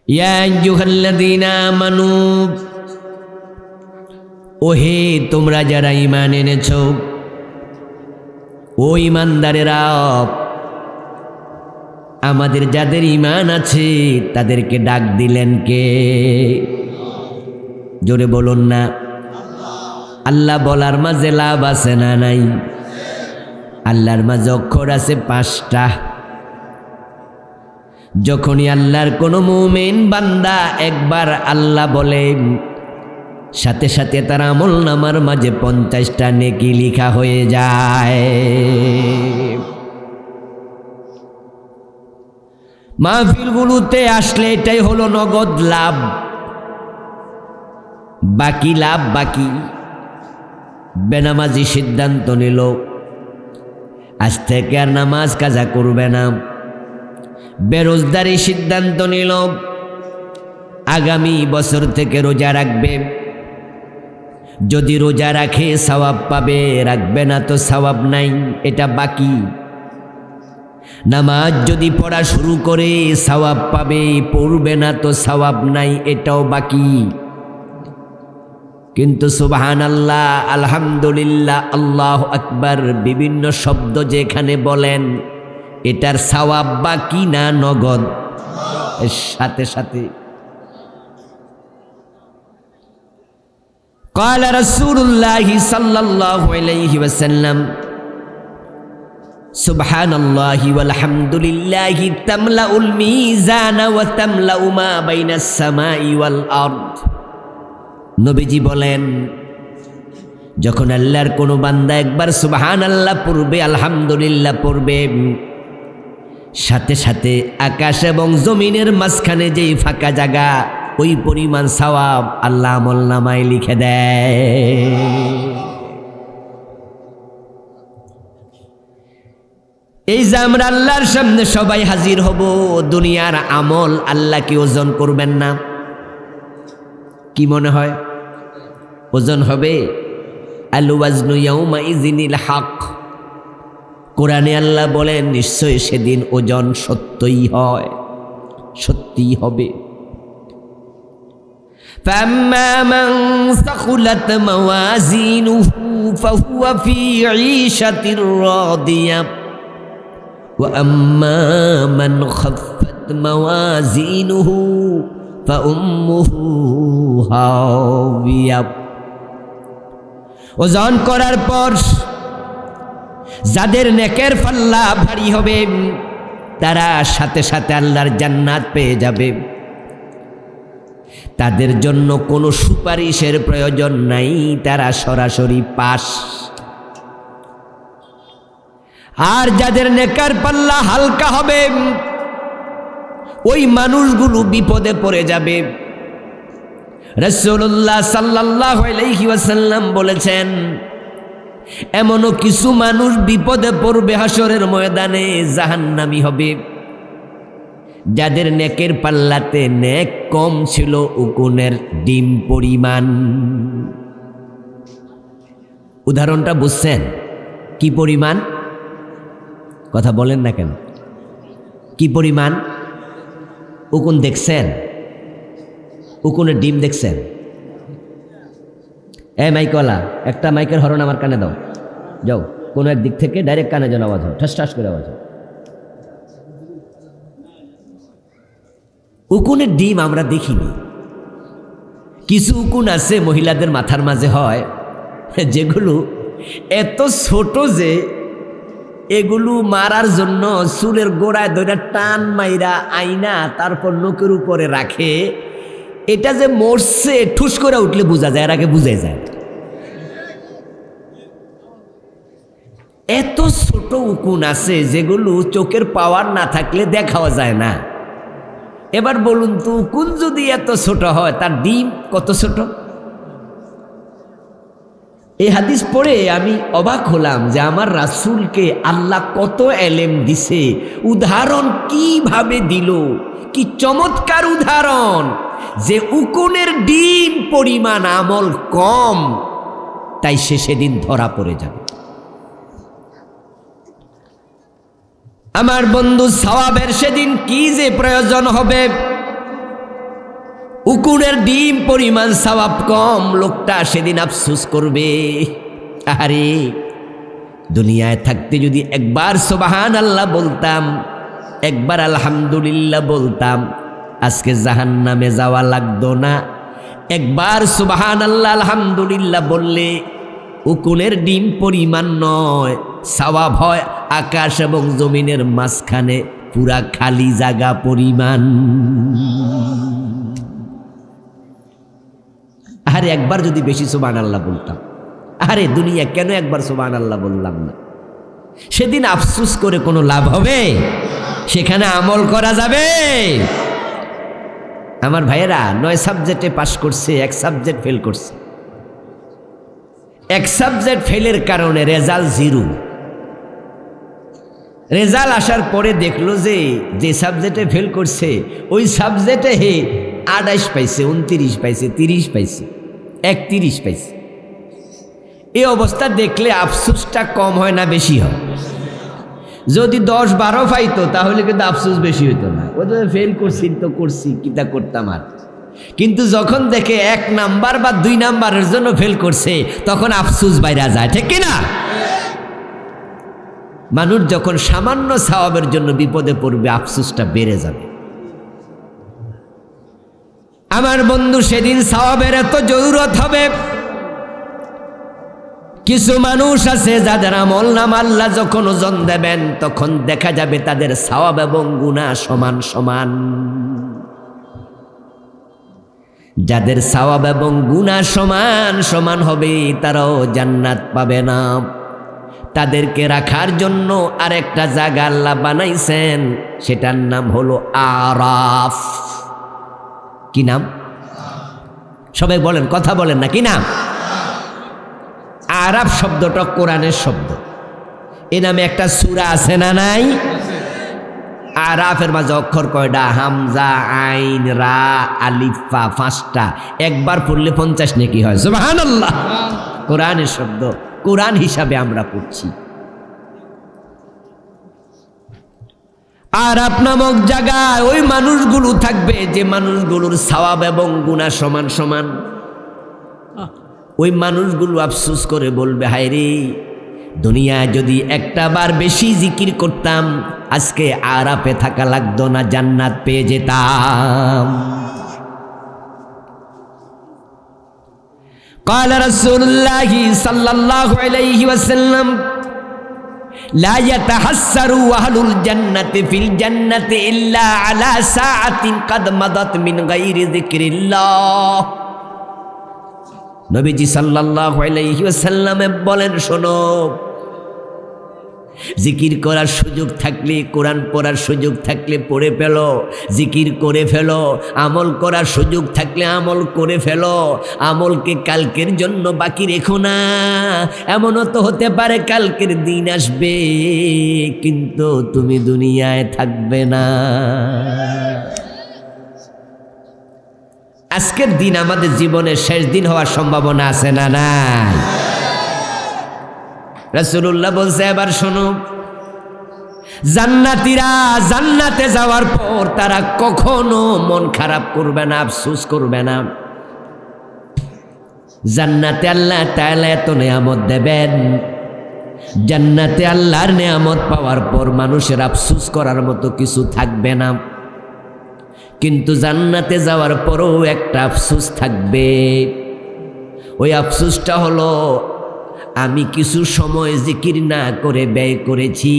ইয়া আইয়ুহাল্লাযীনা আমানু, ওহে তোমরা যারা ঈমান এনেছ, ও ঈমানদারেরা, আমাদের যাদের ঈমান আছে তাদেরকে ডাক দিলেন কে? জোরে বলুন না। আল্লাহ বলার মাঝে লাভ আছে না নাই? আল্লাহর মাঝে অক্ষর আছে 5টা। যখনই আল্লাহর কোনো মুমিন বান্দা একবার আল্লাহ বলে, সাথে সাথে তার আমল নামার মাঝে 50টা নেকি লিখা হয়ে যায়। মাহফিলগুলোতে আসলে এটাই হলো নগদ লাভ, বাকি লাভ বাকি। বেনামাজি সিদ্ধান্ত নিল আজ থেকে আর নামাজ কাজা করবে না। বেরোজগারি সিদ্ধান্ত নিল আগামী বছর থেকে রোজা রাখবে। যদি রোজা রাখে সওয়াব পাবে, রাখবে না তো সওয়াব নাই, এটা বাকি। নামাজ যদি পড়া শুরু করে সওয়াব পাবে, পড়বে না তো সওয়াব নাই, এটাও বাকি। কিন্তু সুবহানাল্লাহ, আলহামদুলিল্লাহ, আল্লাহু আকবার বিভিন্ন শব্দ যেখানে বলেন, এটার সওয়াব বাকি না নগদ? এর সাথে সাথে قال رسول الله صلى الله عليه وسلم سبحان الله والحمد لله تملأ الميزان وتملأ ما بين السماء والأرض। নবীজি বলেন, যখন আল্লাহর কোনো বান্দা একবার সুবহানাল্লাহ পড়বে, আলহামদুলিল্লাহ পড়বে, সাথে সাথে আকাশ এবং জমিনের মাঝখানে যেই ফাঁকা জায়গা, ওই পরিমাণ সওয়াব আল্লাহ আমলনামায় লিখে দেয়। এই যে আমরা আল্লাহর সামনে সবাই হাজির হব, দুনিয়ার আমল আল্লাহকে ওজন করবেন না? কি মনে হয় ওজন হবে? আল ওয়াজনু ইয়াউমাইযিনিল হক। কোরআনে আল্লাহ বলেন, নিশ্চয় সেদিন ওজন সত্যই হয়, সত্যিই হবে। فَأَمَّا مَنْ ثَقُلَتْ مَوَازِينُهُ فَهُوَ فِي عِيشَةٍ رَاضِيَةٍ وَأَمَّا مَنْ خَفَّتْ مَوَازِينُهُ فَأُمُّهُ هَاوِيَةٌ। ওজন করার পর যাদের নেকের পাল্লা ভারী হবে, তারা সাথে সাথে আল্লাহর জান্নাত পেয়ে যাবে। তাদের জন্য কোনো সুপারিশের প্রয়োজন নাই, তারা সরাসরি পাস। আর যাদের নেকার পাল্লা হালকা হবে, ওই মানুষগুলো বিপদে পড়ে যাবে। রাসূলুল্লাহ সাল্লাল্লাহু আলাইহি ওয়াসাল্লাম বলেছেন, এমনও কিছু মানুষ বিপদে পড়বে হাসরের ময়দানে, জাহান্নামী হবে, যাদের নেকের পাল্লাতে নেক কম ছিল উকুনের ডিম পরিমাণ। উদাহরণটা বুঝছেন? কি পরিমাণ? কথা বলেন না কেন? কি পরিমাণ? উকুন দেখছেন? উকুনের ডিম দেখছেন? মাইকওয়ালা, একটা মাইকের হরণ আমার কানে দাও, যাও, কোনো এক দিক থেকে ডাইরেক্ট কানে যেন আওয়াজ হয়, ঠাস ঠাস করে আওয়াজ হয়। উকুনের ডিম আমরা দেখিনি। কিছু উকুন আছে মহিলাদের মাথার মাঝে হয়, যেগুলো এত ছোট যে এগুলো মারার জন্য চুলের গোড়ায় ধরে টান মাইরা আইনা তারপর নখের উপরে রাখে। এটা যে মরছে ঠুস করে উঠলে বোঝা যায়, এর আগে বুঝাই যায়। এত ছোট উকুন আছে যেগুলো চোখের পাওয়ার না থাকলে দেখাও যায় না। এবার বলুন তো, উকুন যদি এত ছোট হয়, তার ডিম কত ছোট? এই হাদিস পড়ে আমি অবাক হলাম যে আমার রাসূলকে আল্লাহ কত এলেম দিছে, উদাহরণ কিভাবে দিল, কি চমৎকার উদাহরণ, যে উকুনের ডিম পরিমাণ আমল কম, তাই সে সেদিন ধরা পড়ে যাবে। আমার বন্ধু, সওয়াবের সেদিন কি যে প্রয়োজন হবে, উকুনের ডিম পরিমাণ সওয়াব কম, লোকটা সেদিন আফসোস করবে। আরে দুনিয়ায় থাকতে যদি একবার সুবহানাল্লাহ বলতাম, একবার আলহামদুলিল্লাহ বলতাম, আজকে জাহান্নামে যাওয়া লাগতো না। একবার সুবহানাল্লাহ আলহামদুলিল্লাহ বললে উকুনের ডিম পরিমাণ নয়, সওয়াব হয় আকাশ এবং জমিনের মাঝখানে পুরা খালি জায়গা পরিমাণ। আরে একবার যদি বেশি সুবহানাল্লাহ বলতাম, আরে দুনিয়া কেন একবার সুবহানাল্লাহ বললাম না? সেদিন আফসোস করে কোনো লাভ হবে? সেখানে আমল করা যাবে? আমার ভাইয়েরা 9 সাবজেক্টে পাশ করছে, 1 সাবজেক্ট ফেল করছে। 1 সাবজেক্ট ফেলের কারণে রেজাল্ট 0। রেজাল্ট আসার পরে দেখলো যে সাবজেক্টে ফেল করছে ওই সাবজেক্টে 28 পাইছে, 29 পাইছে, 30 পাইছে, 31 পাইছে। এই অবস্থা দেখলে আফসোসটা কম হয় না বেশি হয়? যদি 10-12 পাইতো তাহলে কিন্তু আফসোস বেশি হইতো না, ও তো ফেল করছি তো করছি কিতা করতাম আর। কিন্তু যখন দেখে 1 নাম্বার বা 2 নাম্বারের জন্য ফেল করছে তখন আফসোস বাইরা যায়, ঠিক কিনা? মানুষ যখন সামান্য সওয়াবের জন্য বিপদে পড়বে আফসোসটা বেড়ে যাবে। আমার বন্ধু সেদিন সওয়াবের এত জরুরত হবে। কিছু মানুষ আছে যাদের আমল নামা আল্লাহ যখন ওজন দেবেন তখন দেখা যাবে তাদের সওয়াব এবং গুনাহ সমান সমান। যাদের সওয়াব এবং গুনাহ সমান সমান হবে তারাও জান্নাত পাবে না। তাদেরকে রাখার জন্য আরেকটা জায়গা আল্লাহ বানাইছেন, সেটার নাম হলো আরাফ। কি নাম? সবাই বলেন, কথা বলেন না, কি নাম? আরাফ শব্দটা কোরআনের শব্দ। এ নামে একটা সূরা আছে না নাই? আরাফের মাঝে অক্ষর কয়টা? হামজা, আইন, রা, আলিফ, ফা, 5টা। একবার পড়লে 50 নেকি হয়। সুবহানাল্লাহ। কোরআনের শব্দ, কোরআন হিসাবে আমরা পড়ছি। আরাফ নামক জায়গায় ওই মানুষগুলো থাকবে যে মানুষগুলোর সওয়াব এবং গুনাহ সমান সমান। ওই মানুষগুলো আফসোস করে বলবে, হায় রে, দুনিয়ায় যদি একটা বার বেশি জিকির করতাম আজকে আরাফে থাকা লাগতো না, জান্নাত পেয়ে যেতাম। قال رسول الله صلى الله عليه وسلم لا يتحسر أهل الجنة في الجنة إلا على ساعة قد مضت من غير ذكر الله। নবীজি সাল্লাল্লাহু আলাইহি ওয়াসাল্লাম বলেন, শোনো, জিকির করার সুযোগ থাকলে, কোরআন পড়ার সুযোগ থাকলে পড়ে ফেলো, জিকির করে ফেলো। আমল করার সুযোগ থাকলে আমল করে ফেলো। আমলকে কালকের জন্য বাকি রেখো না। এমনও তো হতে পারে কালকের দিন আসবে কিন্তু তুমি দুনিয়ায় থাকবে না। আজকের দিন আমাদের জীবনের শেষ দিন হওয়ার সম্ভাবনা আছে না নাই? রাসূলুল্লাহ বলছে, এবার শোনো, জান্নাতীরা জান্নাতে যাওয়ার পর তারা কখনো মন খারাপ করবে না, আফসোস করবে না। জান্নাতে আল্লাহ তাআলা এত নেয়ামত দেবেন, জান্নাতে আল্লাহর নেয়ামত পাওয়ার পর মানুষের আফসোস করার মতো কিছু থাকবে না। কিন্তু জান্নাতে যাওয়ার পরও একটা আফসোস থাকবে। ওই আফসোসটা হলো, আমি কিছু সময় জিকির না করে ব্যয় করেছি।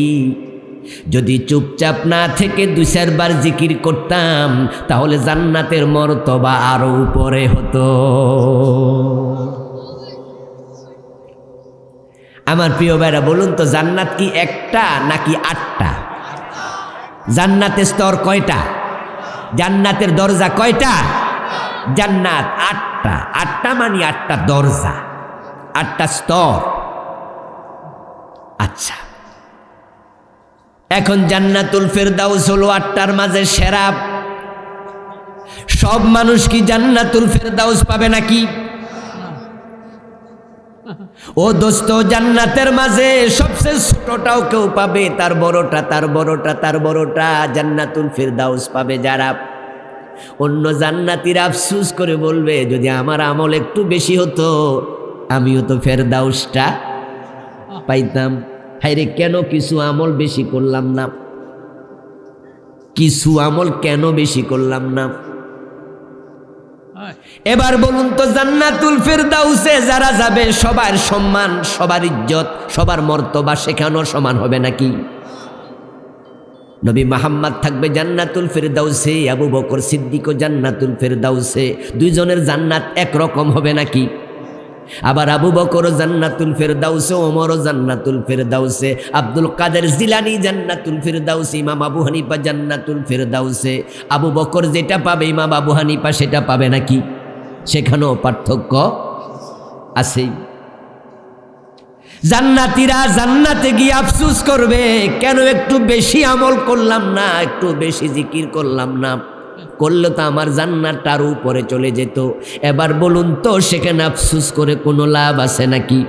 যদি চুপচাপ না থেকে 2-4 বার জিকির করতাম তাহলে জান্নাতের মর্তবা আরো উপরে হতো। আমার প্রিয় ভাইরা, বলুন তো, জান্নাত কি একটা নাকি 8টা? জান্নাতের স্তর কয়টা? জান্নাতের দরজা কয়টা? জান্নাত 8টা। 8টা মানে 8টা দরজা, 8টা স্তর। আচ্ছা, এখন জান্নাতুল ফেরদাউস হলো 8টার মাঝে সেরা। সব মানুষ কি জান্নাতুল ফেরদাউস পাবে নাকি? ও দোস্ত, জান্নাতের মাঝে সবচেয়ে ছোটটাও কেউ পাবে, তার বড়টা, তার বড়টা, তার বড়টা। জান্নাতুল ফেরদাউস পাবে যারা, অন্য জান্নাতীরা আফসোস করে বলবে, যদি আমার আমল একটু বেশি হতো আমিও তো ফেরদাউসটা পাইতাম। হায়রে, কেন কিছু আমল বেশি করলাম না? কিছু আমল কেন বেশি করলাম না? এবার বলুন তো, জান্নাতুল ফেরদাউসে যারা যাবে সবার সম্মান, সবার ইজ্জত, সবার মর্তবা সেখানেও সমান হবে নাকি? নবী মুহাম্মদ থাকবে জান্নাতুল ফেরদাউসে, আবু বকর সিদ্দিকও জান্নাতুল ফেরদাউসে, দুইজনের জান্নাত একরকম হবে নাকি? আবার আবু বকরও জান্নাতুল ফেরদাউসে, ওমরও জান্নাতুল ফেরদাউসে, আব্দুল কাদের জিলানী জান্নাতুল ফেরদাউসে, ইমাম আবু হানিফা জান্নাতুল ফেরদাউসে। আবু বকর যেটা পাবে ইমাম আবু হানিফা সেটা পাবে নাকি? সেখানেও পার্থক্য আছেই। জান্নাতীরা জান্নাতে গিয়ে আফসোস করবে, কেন একটু বেশি আমল করলাম না, একটু বেশি জিকির করলাম না, করলে তো আমার জান্নাতটা আরো উপরে চলে যেত। এবার বলুন তো, সেখানে আফসোস করে কোনো লাভ আছে নাকি?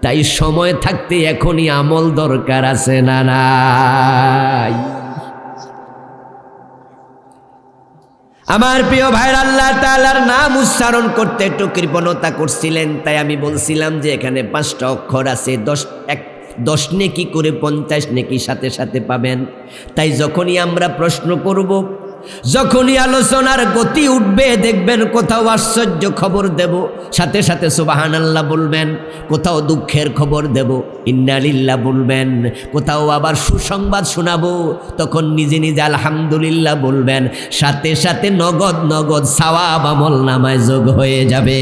তাই সময় থাকতে এখনই আমল দরকার আছে না নাই? আমার প্রিয় ভাইরা, আল্লাহ তাআলার নাম উচ্চারণ করতে একটু কৃপণতা করছিলেন, তাই আমি বলছিলাম যে এখানে 5টা অক্ষর আছে, 10 নেকি করে 50 নেকি সাথে সাথে পাবেন। তাই যখনই আমরা প্রশ্ন করব, যখনই আলোচনার গতি উঠবে, দেখবেন কোথাও আশ্চর্য খবর দেব, সাথে সাথে সুবহানাল্লাহ বলবেন, কোথাও দুঃখের খবর দেব ইন্না লিল্লাহ বলবেন, কোথাও আবার সুসংবাদ শোনাবো, তখন নিজে নিজে আলহামদুলিল্লাহ বলবেন, সাথে সাথে নগদ নগদ সওয়াব আমল নামায় যোগ হয়ে যাবে।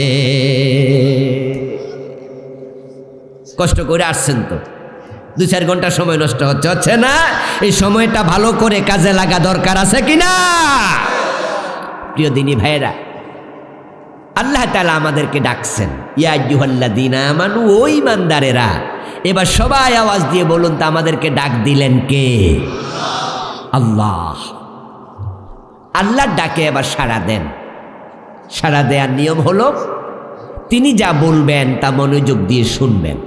কষ্ট করে আসছেন তো, 2-4 ঘন্টা সময় নষ্ট হচ্ছে না? এই সময়টা ভালো করে কাজে লাগা দরকার আছে কিনা? প্রিয় দিনী ভাইয়েরা, আল্লাহ তাআলা আমাদেরকে ডাকছেন, ইয়া আইয়ুহাল্লাযীনা আমানু, ও ঈমানদারেরা। এবার সবাই আওয়াজ দিয়ে বলুন তো, আমাদেরকে ডাক দিলেন কে? আল্লাহ। আল্লাহর ডাকে এবার সাড়া দেন। সাড়া দেওয়ার নিয়ম হলো, তিনি যা বলবেন তা মনোযোগ দিয়ে শুনবেন,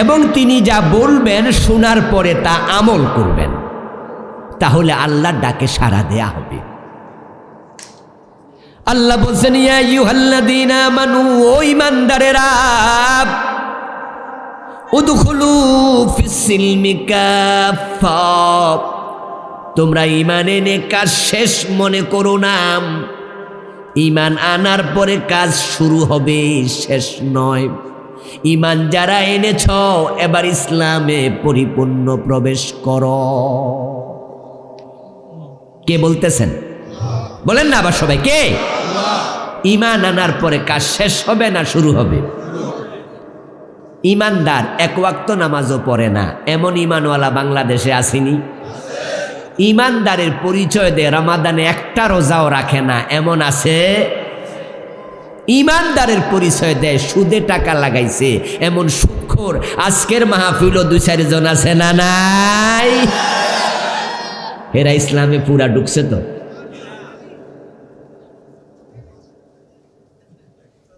এবং তিনি যা বলবেন শোনার পরে তা আমল করবেন, তাহলে আল্লাহর ডাকে সাড়া দেয়া হবে। আল্লাহ বলছেন, ইয়া আইয়ুহাল্লাযীনা আমানু, ও ঈমানদারেরা, উদখুলু ফিস-সিলমি কাফা, তোমরা ঈমান এনে কাজ শেষ মনে করো না। ঈমান আনার পরে কাজ শুরু হবে, শেষ নয়। ঈমান যারা এনেছ, এবার ইসলামে পরিপূর্ণ প্রবেশ করো। কে বলতেছেন? বলেন না আবার সবাই, কে? ঈমান আনার পরে কাজ শেষ হবে না শুরু হবে? ঈমানদার এক ওয়াক্ত নামাজও পড়ে না, এমন ঈমানওয়ালা বাংলাদেশে আসেনি? ঈমানদারের পরিচয় দেয় রমাদানে একটা রোজাও রাখে না, এমন আছে? ঈমানদারের পরিচয় দেয় সুদে টাকা লাগাইছে, এমন সুদখোর আজকের মাহফিলও 2-4 জন আছে না নাই? এরা ইসলামে পুরা ঢুকছে তো।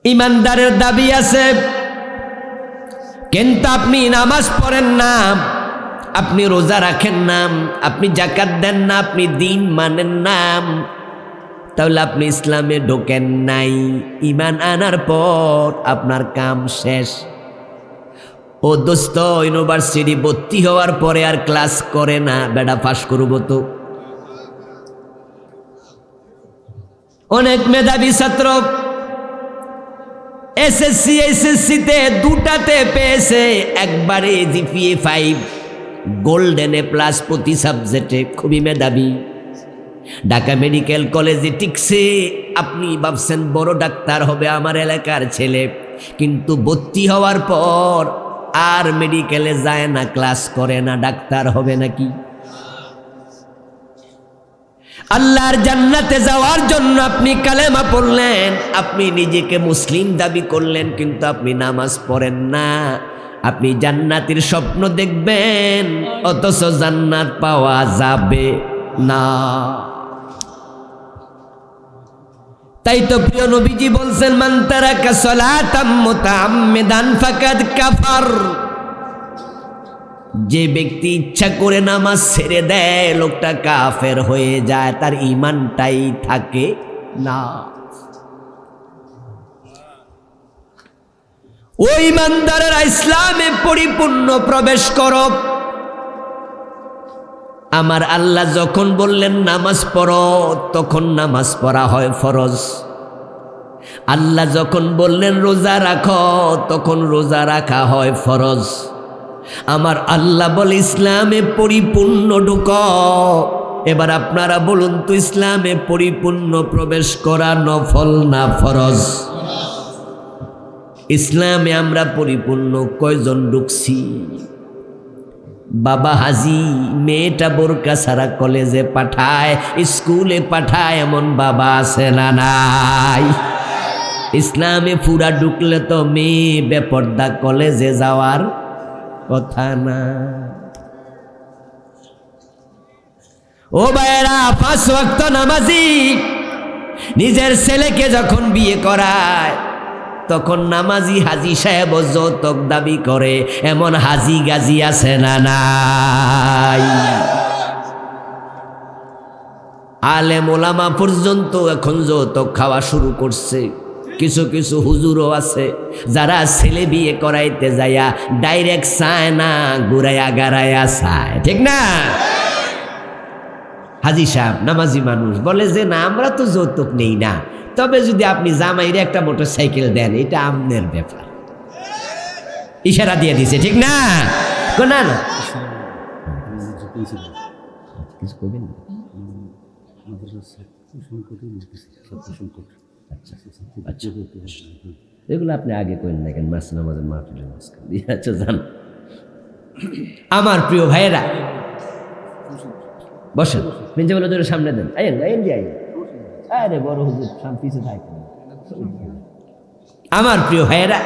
ঈমানদারের দাবি আছে, কিন্তু আপনি নামাজ পড়েন না, আপনি রোজা রাখেন না, আপনি যাকাত দেন না, আপনি দিন মানেন না, তাহলে আপনি ইসলামে ঢোকেন নাই। ঈমান আনার পর আপনার কাম শেষ। ও দোস্ত, ইউনিভার্সিটি ভর্তি হওয়ার পরে আর ক্লাস করে না, বেড়া পাস করবো তো। অনেক মেধাবী ছাত্র এসএসসিতে 2টাতে পেয়েছে একবারে জিপিএ 5, গোল্ডেন এ প্লাস প্রতি সাবজেক্টে, খুবই মেধাবী। ঢাকা মেডিকেল কলেজে টিকছে। আপনি ভাবছেন বড় ডাক্তার হবে আমার এলাকার ছেলে, কিন্তু ভর্তি হওয়ার পর আর মেডিকেলে যায় না, ক্লাস করে না, ডাক্তার হবে নাকি? আল্লাহর জান্নাতে যাওয়ার জন্য আপনি কালেমা পড়লেন, আপনি নিজেকে মুসলিম দাবি করলেন, কিন্তু আপনি নামাজ পড়েন না। আপনি জান্নাতের স্বপ্ন দেখবেন, অথচ জান্নাত পাওয়া যাবে না। তাই তো প্রিয় নবীজি বলছেন, মান তারাকা সালাতাম মুতাআম্মিদান ফাকাদ কাফার। যে ব্যক্তি ইচ্ছা করে নামাজ ছেড়ে দেয় লোকটা কাফের হয়ে যায়, তার ঈমানটাই থাকে না। ওই ঈমানদারেরা ইসলামে পরিপূর্ণ প্রবেশ করো। আমার আল্লাহ যখন বললেন নামাজ পড়ো, তখন নামাজ পড়া হয় ফরজ। আল্লাহ যখন বললেন রোজা রাখো, তখন রোজা রাখা হয় ফরজ। আমার আল্লাহ বলে ইসলামে পরিপূর্ণ ঢুকো। এবার আপনারা বলুন তো, ইসলামে পরিপূর্ণ প্রবেশ করা নফল না ফরজ? ইসলামে আমরা পরিপূর্ণ কয়জন ঢুকছি? বাবা হাজি মেয়েটা বোরকা ছাড়া কলেজে পাঠায়, স্কুলে পাঠায়, এমন বাবা আছে না নাই? ইসলামে পুরা ঢুকলে তো মেয়ে বেপর্দা কলেজে যাওয়ার কথা না। ও ভাইয়েরা, 5 ওয়াক্ত নামাজি নিজের ছেলেকে যখন বিয়ে করায়, তখন নামাজি হাজি সাহেব যৌতুক দাবি করে, এমন হাজি গাজি আছে না নাই? আলেম ওলামা পর্যন্ত এখন যৌতুক খাওয়া শুরু করছে। কিছু কিছু হুজুরও আছে যারা ছেলে বিয়ে করাইতে যাইয়া ডাইরেক্ট চায় না, ঘুরাইয়া গাড়াইয়া চায়, ঠিক না? হাজি সাহেব নামাজি মানুষ বলে যে না, আমরা তো যৌতুক নেই না, তবে যদি আপনি জামাইরে একটা মোটরসাইকেল দেন, এটা আমনের ব্যাপার। ইশারা দিয়ে দিছে, ঠিক না? না না কিছু করবেন না। আচ্ছা, এগুলো আপনি আগে করেন না কেন? মাস নামাজের মাহফিলের মাঝখান দিয়ে। আচ্ছা জান, আমার প্রিয় ভাইয়েরা বসেন, প্রিন্সিপাল হুজুরের সামনে দেন। আইন আইন যে আইন, আরে বড় হুজুর পিছে থাকেন। আমার প্রিয় ভাইয়েরা,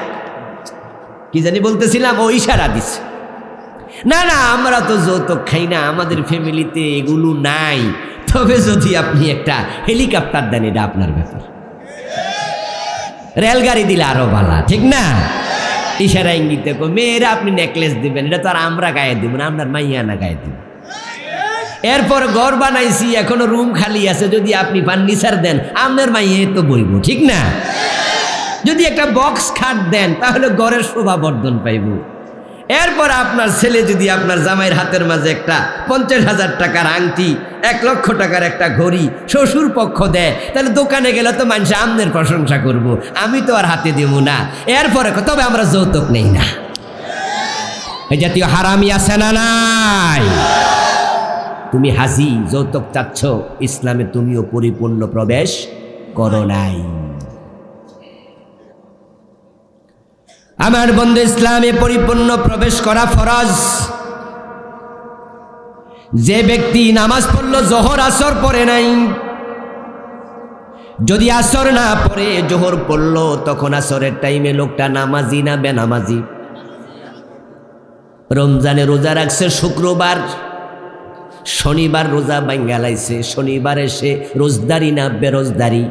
কি জানি বলতেছিলাম, ও ইশারা দিচ্ছে। না না, আমরা তো যৌতুক খাই না, আমাদের ফ্যামিলিতে এগুলো নাই। তবে যদি আপনি একটা হেলিকপ্টার দেন, এটা আপনার ব্যাপার। রেলগাড়ি দিলে আরো ভালো, ঠিক না? ইশারা ইঙ্গিতে মেয়েরা আপনি নেকলেস দিবেন, এটা তো আর আমরা গায়ে দিব না, আপনার মাইয়া না গায়ে দিব। এরপর ঘর বানাইছি, এখনো রুম খালি আছে, যদি আপনি ফার্নিচার দেন, আপনার মাইয়ে তো বইব, ঠিক না? যদি একটা বক্স খাট দেন, তাহলে ঘরের শোভা বর্ধন পাইব। এরপর আপনার ছেলে যদি আপনার জামাইয়ের হাতের মাঝে একটা 50,000 টাকার আংটি, 1 লক্ষ টাকার একটা ঘড়ি শ্বশুর পক্ষ দেয়, তাহলে দোকানে গেলে তো মানুষ আমনের প্রশংসা করব, আমি তো আর হাতে দেব না। এরপরে তবে আমরা যৌতুক নেই না। এই জাতীয় হারামি আছে না নাই? তুমি হাজি যৌতুক চাচ্ছ, ইসলামে তুমিও পরিপূর্ণ প্রবেশ করো নাই। আমার বন্ধু, ইসলামে পরিপূর্ণ প্রবেশ করা ফরজ। যে ব্যক্তি নামাজ পড়লো, জোহর আসর পড়ে নাই, যদি আসর না পড়ে জোহর পড়লো, তখন আসরের টাইমে লোকটা নামাজি না বেনামাজি? রমজানে রোজা রাখছে শুক্রবার, শনিবার রোজা ভাঙ্গা লাইছে, শনিবার এসে রোজদারি না বেরোজদারি?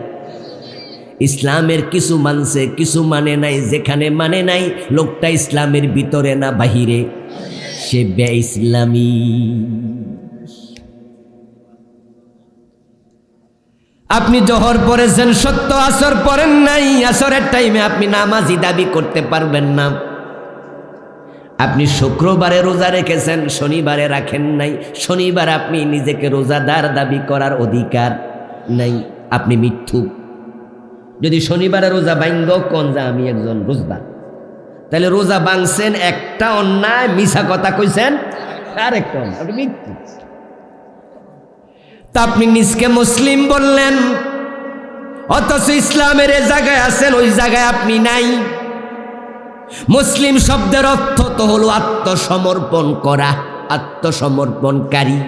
ইসলামের কিছু মানছে, কিছু মানে নাই। যেখানে মানে নাই, লোকটা ইসলামের ভিতরে না বাহিরে, সে বে-ইসলামী। আপনি জোহর পড়েছেন সত্য, আসর পড়েন নাই, আসরের টাইমে আপনি নামাজি দাবি করতে পারবেন না। আপনি শুক্রবারে রোজা রেখেছেন, শনিবারে রাখেন নাই, শনিবার আপনি নিজেকে রোজাদার দাবি করার অধিকার নাই, আপনি মিথ্যুক। যদি শনিবারে রোজা ভাঙ্গ কোন যে আমি একজন রোজদার, তাহলে রোজা ভাঙছেন একটা অন্যায়, মিছা কথা কইছেন আরেকটা অন্যায়, আপনি মিথ্যু। তা আপনি নিজকে মুসলিম বললেন, অথচ ইসলামের এ জায়গায় আছেন, ওই জায়গায় আপনি নাই। মুসলিম শব্দের অর্থ তো হলো আত্মসমর্পণ করা, আত্মসমর্পণকারী।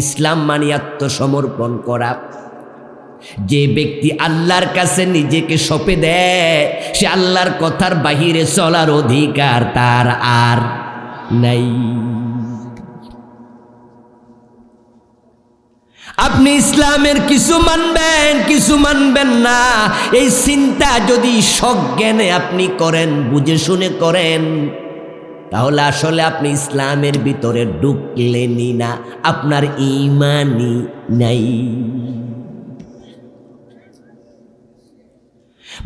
ইসলাম মানে আত্মসমর্পণ করা। যে ব্যক্তি আল্লাহর কাছে নিজেকে সঁপে দেয়, সে আল্লাহর কথার বাহিরে চলার অধিকার তার আর নাই। আপনি ইসলামের কিছু মানবেন, কিছু মানবেন না, এই চিন্তা যদি সজ্ঞানে আপনি করেন, বুঝে শুনে করেন, তাহলে আসলে আপনি ইসলামের ভিতরে ঢুকলেনই না, আপনার ঈমানই নাই।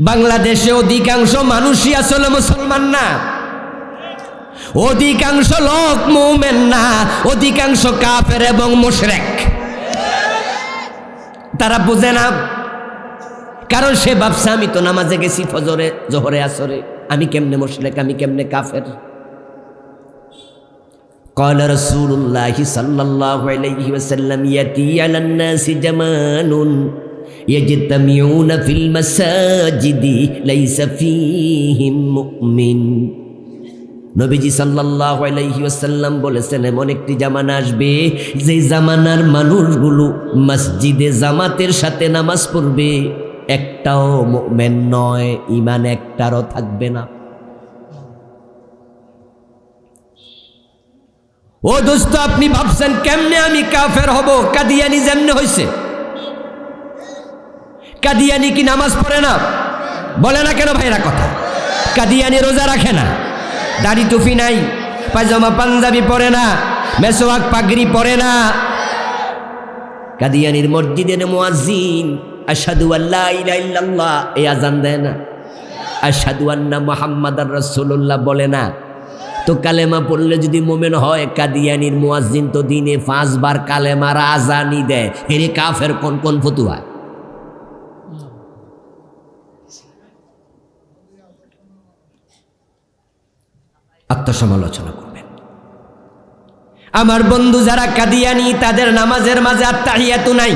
বাংলাদেশে অধিকাংশ মানুষই আসলে মুসলমান না, অধিকাংশ লোক মুমিন না, অধিকাংশ কাফের এবং মুশরিক। তারা বুঝে না, কারণ সে ভাবছে আমি তো নামাজে গেছি ফজরে জোহরে আসরে, আমি কেমনে মুশরিক, আমি কেমনে কাফের। قال رسول الله صلى الله عليه وسلم يأتي على الناس زمان يجتمعون في المساجد ليس فيهم مؤمن। নবীজি সাল্লাল্লাহু আলাইহি ওয়াসাল্লাম বলেছেন, এমন একটি জামানা আসবে যে জামানার মানুষগুলো মসজিদে জামাতের সাথে নামাজ পড়বে, একটাও মুমিন নয়, ঈমান একটারও থাকবে না। ও দোস্ত, আপনি ভাবছেন কেমনে আমি কাফের হব? কাদিয়ানি যেমনে হয়েছে। কাদিয়ানি কি নামাজ পড়ে না? বলে না কেন ভাইরা কথা? কাদিয়ানি রোজা রাখে না, দাড়ি টুপি নাই, পায়জামা পাঞ্জাবি পরে না, মেসওয়াক পাগড়ি পরে না। কাদিয়ানির মসজিদের মুয়াজ্জিন আশহাদু আল্লা ইলাহা ইল্লাল্লাহ এই আযান দেয় না, আশহাদু আন্না মুহাম্মাদার রাসূলুল্লাহ বলে না। তো কালেমা পড়লে যদি মুমিন হয়, কাদিয়ানির মুয়াজ্জিন তো দিনে 5 বার কালেমার আযানই দেয়, এর কাফের কোন কোন ফতুয়া? আত্মসমালোচনা করবেন। আমার বন্ধু যারা কাদিয়ানি, তাদের নামাজের মাঝে আত্তাহিয়াতু নাই,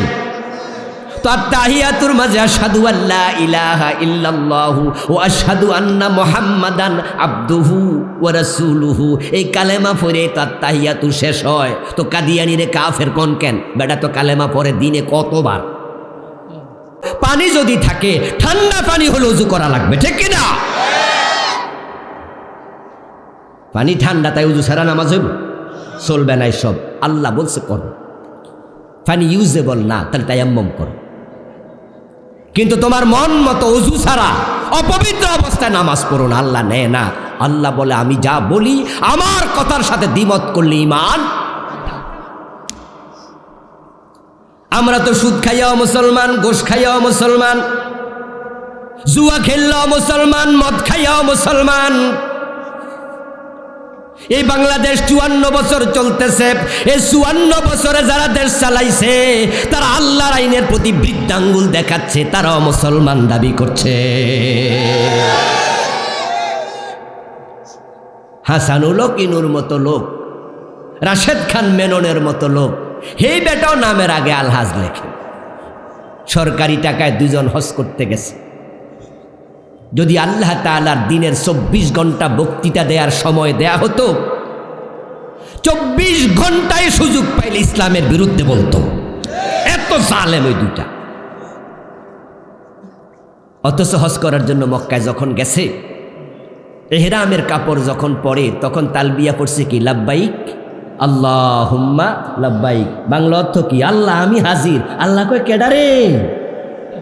তো আত্তাহিয়াতুর মাঝে আশহাদু আল্লা ইলাহা ইল্লাল্লাহু ওয়া আশহাদু আন্না মুহাম্মাদান আবদুহু ওয়া রাসূলুহু, এই কালেমা পড়ে তো আত্তাহিয়াতু শেষ হয়। তো কাদিয়ানিরে কাফের কোন কেন? বেটা তো কালেমা পড়ে দিনে কতবার। পানি যদি থাকে, ঠান্ডা পানি হলে ওযু করা লাগবে, ঠিক কি না? পানি ঠান্ডা, তাই ওযু ছাড়া নামাজ হইব? চলবে না সব। আল্লাহ বলছে করো। পানি ইউজেবল না, তাহলে তায়াম্মুম করো। কিন্তু তোমার মন মতো ওযু ছাড়া অপবিত্র অবস্থায় নামাজ পড়ো না, আল্লাহ নেয় না। আল্লাহ বলে আমি যা বলি আমার কথার সাথে দ্বিমত করলে ঈমান। আমরা তো সুদ খাইয়াও মুসলমান, গোশ খাইয়াও মুসলমান, জুয়া খেললেও মুসলমান, মদ খাইয়াও মুসলমান। এই বাংলাদেশ 54 বছর চলতেছে, এই 54 বছরে যারা দেশ চালাইছে তারা আল্লাহর আইনের প্রতি বৃদ্ধাঙ্গুল দেখাচ্ছে, তারাও মুসলমান দাবি করছে। হাসানুল হকিনুর মতো লোক, রাশেদ খান মেননের মতো লোক, এই বেটাও নামের আগে আলহাজ লেখে। সরকারি টাকায় 2 জন হজ করতে গেছে। যদি আল্লাহ তাআলার দিনের 24 ঘন্টা বক্তৃতা দেওয়ার সময় দেয়া হতো, 24 ঘন্টায় সুযোগ পাইলে ইসলামের বিরুদ্ধে বলতো। এত জালেম ওই দুটা। অথচ হজ করার জন্য মক্কায় যখন গেছে, ইহরামের কাপড় যখন পরে, তখন তালবিয়া পড়ছে কি? লাব্বাইক আল্লাহুম্মা লাব্বাইক। বাংলা অর্থ কি? আল্লাহ আমি হাজির। আল্লাহ কয় কেডা রে?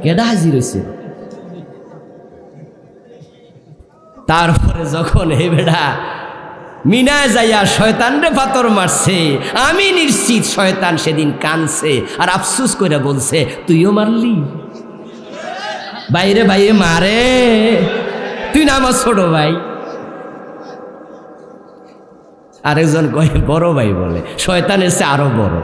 কেডা হাজির হয়েছে? তারপরে যখন হে বেড়া মিনায় যাইয়া শয়তানরে পাথর মারছে, আমি নিশ্চিত শয়তান সেদিন কানছে আর আফসুস করে বলছে, তুইও মারলি? বাইরে ভাইয়ে মারে, তুই না আমার ছোট ভাই। আরেকজন কয়ে বড় ভাই বলে, শয়তানের চেয়ে আরো বড়।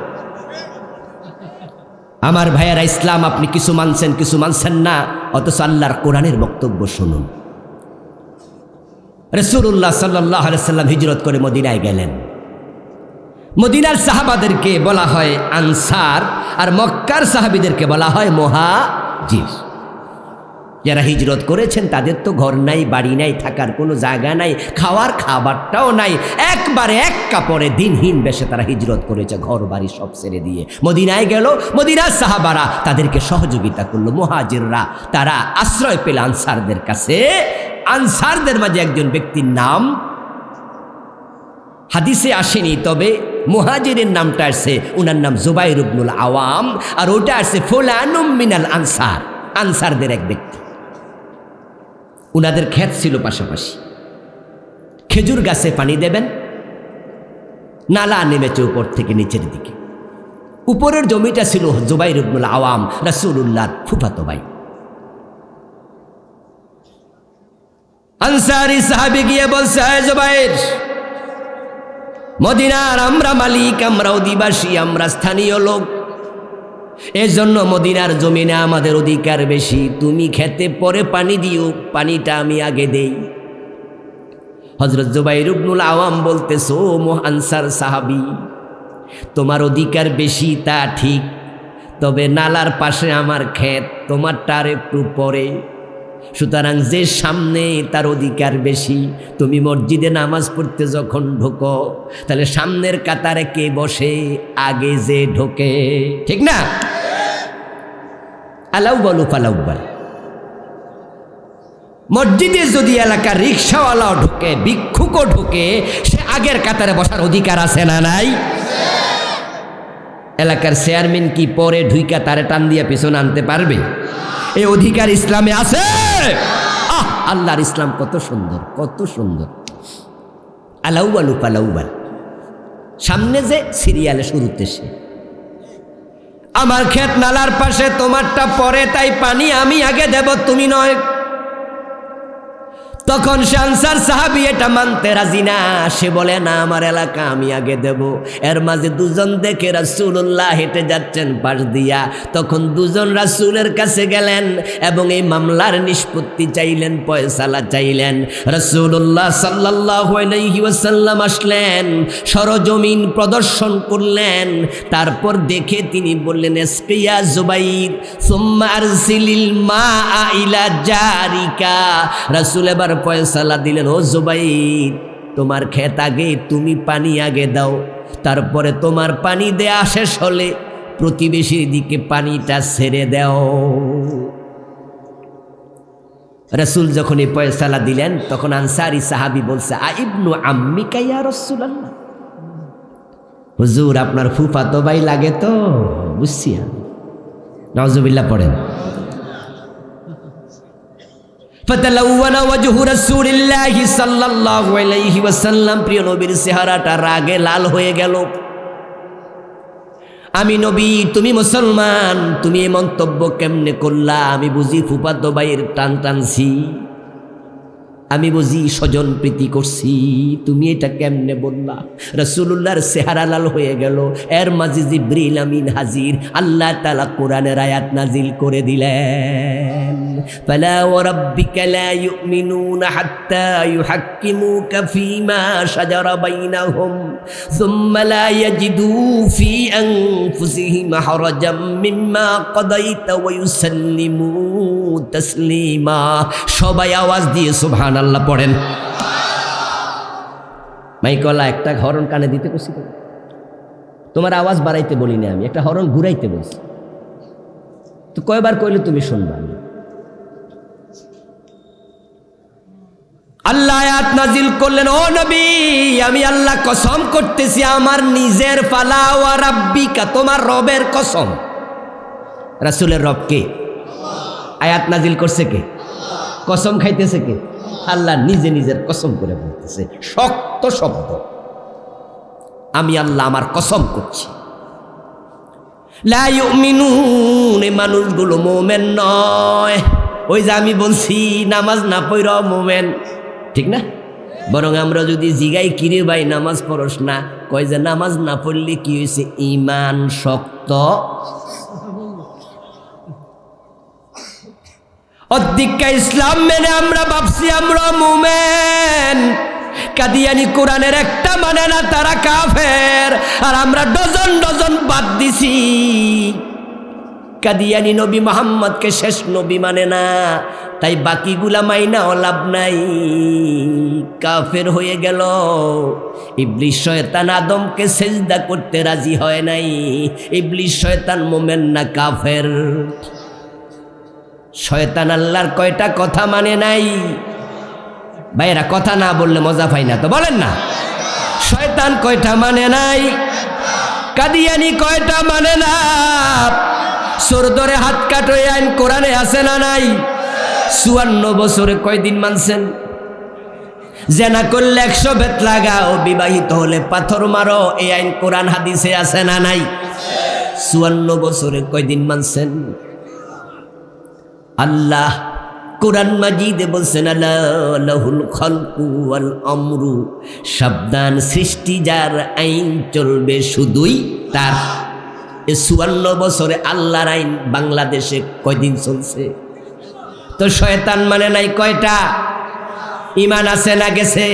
আমার ভাইয়েরা, ইসলাম আপনি কিছু মানছেন, কিছু মানছেন না, অথচ আল্লাহর কোরআনের বক্তব্য শুনুন। রাসূলুল্লাহ সাল্লাল্লাহু আলাইহি ওয়াসাল্লাম হিজরত করে মদিনায় গেলেন। মদিনার সাহাবাদেরকে বলা হয় আনসার, আর মক্কার সাহাবীদেরকে বলা হয় মুহাজির। যারা হিজরত করেছেন তাদের তো ঘর নাই, বাড়ি নাই, থাকার কোনো জায়গা নাই, খাওয়ার খাবারটাও নাই, একবারে এক কাপড়ে দিনহীন বেশে তারা হিজরত করেছে, ঘর বাড়ি সব ছেড়ে দিয়ে মদিনায় গেল। মদিনার সাহাবারা তাদেরকে সহযোগিতা করলো। মুহাজিররা তারা আশ্রয় পেল আনসারদের কাছে। আনসারদের মাঝে একজন ব্যক্তির নাম হাদিসে আসেনি, তবে মুহাজিরের নামটা আসছে, ওনার নাম জুবাইর ইবনুল আওয়াম, আর ওটা আসছে ফুলানুম মিনাল আনসার, আনসারদের এক ব্যক্তি। উনাদের ক্ষেত ছিল পাশাপাশি। খেজুর গাছে পানি দেবেন, নালা নেমেছে উপর থেকে নিচের দিকে। উপরের জমিটা ছিল জুবাইর ইবনুল আওয়াম, রাসূলুল্লাহর ফুফাতো ভাই। আনসারী সাহাবী গিয়ে বলছে, হে জুবাইর, মদিনার আমরা মালিক, আমরা অধিবাসী, আমরা স্থানীয় লোক, এজন্য মদিনার জমিনে আমাদের অধিকার বেশি। তুমি খেতে পরে পানি দিও, পানিটা আমি আগে দেই। হযরত জুবাইর ইবনুল আওয়াম বলতেছে, ও আনসার সাহাবী, তোমার অধিকার বেশি তা ঠিক, তবে নালার পাশে আমার ক্ষেত, তোমারটার একটু পরে, সুতরাং যে সামনে তার অধিকার বেশি। তুমি মসজিদে নামাজ পড়তে যখন ঢোকো, তাহলে সামনের কাতারে কে বসে, আগে যে ঢোকে, ঠিক না? আলাউবালু ফালাউবাল। মসজিদে যদি এলাকার রিক্সাওয়ালাও ঢোকে, ভিক্ষুকও ঢোকে, সে আগের কাতারে বসার অধিকার আছে না নাই? এলাকার চেয়ারম্যান কি পরে ঢুইকা তারে টান দিয়া পিছনে আনতে পারবে? এই অধিকার ইসলামে আছে। আল্লাহর ইসলাম কত সুন্দর, কত সুন্দর। আলাউবালু ফালাউবাল, সামনে যে সিরিয়ালে শুরুতে সে, আমার ক্ষেত নালার পাশে, তোমারটা পরে, তাই পানি আমি আগে দেব, তুমি নয়। তখন সে আনসার সাহাবী এটা মানতে রাজি না, সে বলে না, আমার এলাকা আমি আগে দেব। এর মাঝে দুজন দেখে রাসূলুল্লাহ হেঁটে যাচ্ছেন পাশ দিয়া, তখন দুজন রাসূলের কাছে গেলেন এবং এই মামলার নিষ্পত্তি চাইলেন, ফয়সালা চাইলেন। রাসূলুল্লাহ সাল্লাল্লাহু আলাইহি ওয়াসাল্লাম আসলেন, সরজমিন প্রদর্শন করলেন, তারপর দেখে তিনি বললেন, ইসকিয়া জুবাইর সুম্মা আরসিলিল মাআ ইলা জারিকা। রাসূল এবার ফয়সালা দিলেন, ও জুবাইর, তোমার ক্ষেত আগে, তুমি পানি আগে দাও, তারপরে তোমার পানি দেয়া শেষ হলে প্রতিবেশীর দিকে পানিটা ছেড়ে দাও। রাসূল যখন এই ফয়সালা দিলেন, তখন আনসারী সাহাবী বলছে, আ ইবনু আম্মিকা ইয়া রাসূলুল্লাহ, হুজুর আপনার ফুফাতো ভাই লাগে তো, বুঝছি আমি। নাউজুবিল্লাহ পড়েন। ফাতালাওয়ানা ওয়াজহু রাসূলিল্লাহি সাল্লাল্লাহু আলাইহি ওয়াসাল্লাম, প্রিয় নবীর চেহারাটা রাগে লাল হয়ে গেল। আমি নবী, তুমি মুসলমান, তুমি এই মন্তব্য কেমনে করলা? আমি বুঝি ফুফাতো ভাইয়ের টান টানছি, আমি বুঝি স্বজন প্রীতি করছি, তুমি এটা কেমনে বললা? রাসূলুল্লাহর চেহারা লাল হয়ে গেল। এর মাঝে জিবরিল আমিন হাজির, আল্লাহ তাআলা কোরআনের আয়াত নাজিল করে দিলেন, ফালা ওয়া রাব্বিকা লা ইউমিনুনা হাত্তা ইউহাক্কিমুকা ফীমা শাজারা বাইনাহুম সুম্মা লা ইয়াজিদু ফী আনফুসিহিম হারাজাম মিম্মা কাদাইতা ওয়া ইউসাল্লিমু তাসলিমা। সবাই আওয়াজ দিয়ে সুবহান আল্লাহ পড়েন। মাইকলা একটা হরন কানে দিতে কইছি, তোমার আওয়াজ বাড়াইতে বলি না, আমি একটা হরন ঘুরাইতে বলছি, তো কয়বার কইলে তুমি শুনবা? আল্লাহ আয়াত নাজিল করলেন, ও নবী, আমি আল্লাহ কসম করতেছি আমার নিজের, ফালা ওয়া রাব্বিকা, তোমার রবের কসম। রাসূলের রব কে? আয়াত নাজিল করছে কে? কসম খাইতেছে কে? আল্লাহ নিজে নিজের কসম করে বলতেছে, শক্ত শব্দ, আমি আল্লাহ আমার কসম করছি। লা ইউমিনুন, এই মানুষগুলো মোমেন নয়। ওই যে আমি বলছি নামাজ না পড়া মোমেন, ঠিক না? বরং আমরা যদি জিগাই, কিরে ভাই নামাজ পড়স না, কয় যে নামাজ না পড়লে কি হয়েছে? ঈমান শক্ত। অধিকা ইসলাম মেনে আমরা ভাবছি আমরা মুমেন। কাদিয়ানি কোরআনের একটা মানে না, তারা কাফের, আর আমরা ডজন ডজন বাদ দিছি। কাদিয়ানি নবী মুহাম্মদকে শেষ নবী মানে না, তাই বাকিগুলা মাইনাও লাভ নাই, কাফের হয়ে গেল। ইবলিস শয়তান আদমকে সেজদা করতে রাজি হয় নাই। ইবলিস শয়তান মোমেন না কাফের। শয়তান আল্লাহর কয়টা কথা মানে নাই? ভাইরা কথা না বললে মজা পাই না তো, বলেন না। শয়তান কয়টা মানে নাই? কাদিয়ানি কয়টা মানে না? সোর ধরে হাত কাটো আইন কোরআনে আছে না নাই? 54 বছরে কয়দিন মানছেন? জেনা করলে 100 বেত লাগাও, বিবাহিত হলে পাথর মারো, এই আইন কোরআন হাদিসে আছে না নাই? 54 বছরে কয়দিন মানছেন? আল্লাহ কোরআন মাজিদে বলছেন আলা লাহুল খালকু ওয়াল আমরু, সাবধান, সৃষ্টি যার, আইন চলবে শুধুই তার। এই 54 বছরে আল্লাহর আইন বাংলাদেশে কয়দিন চলছে? তো শয়তান মানে নাই কয়টা? ইমান আছে না গেছে?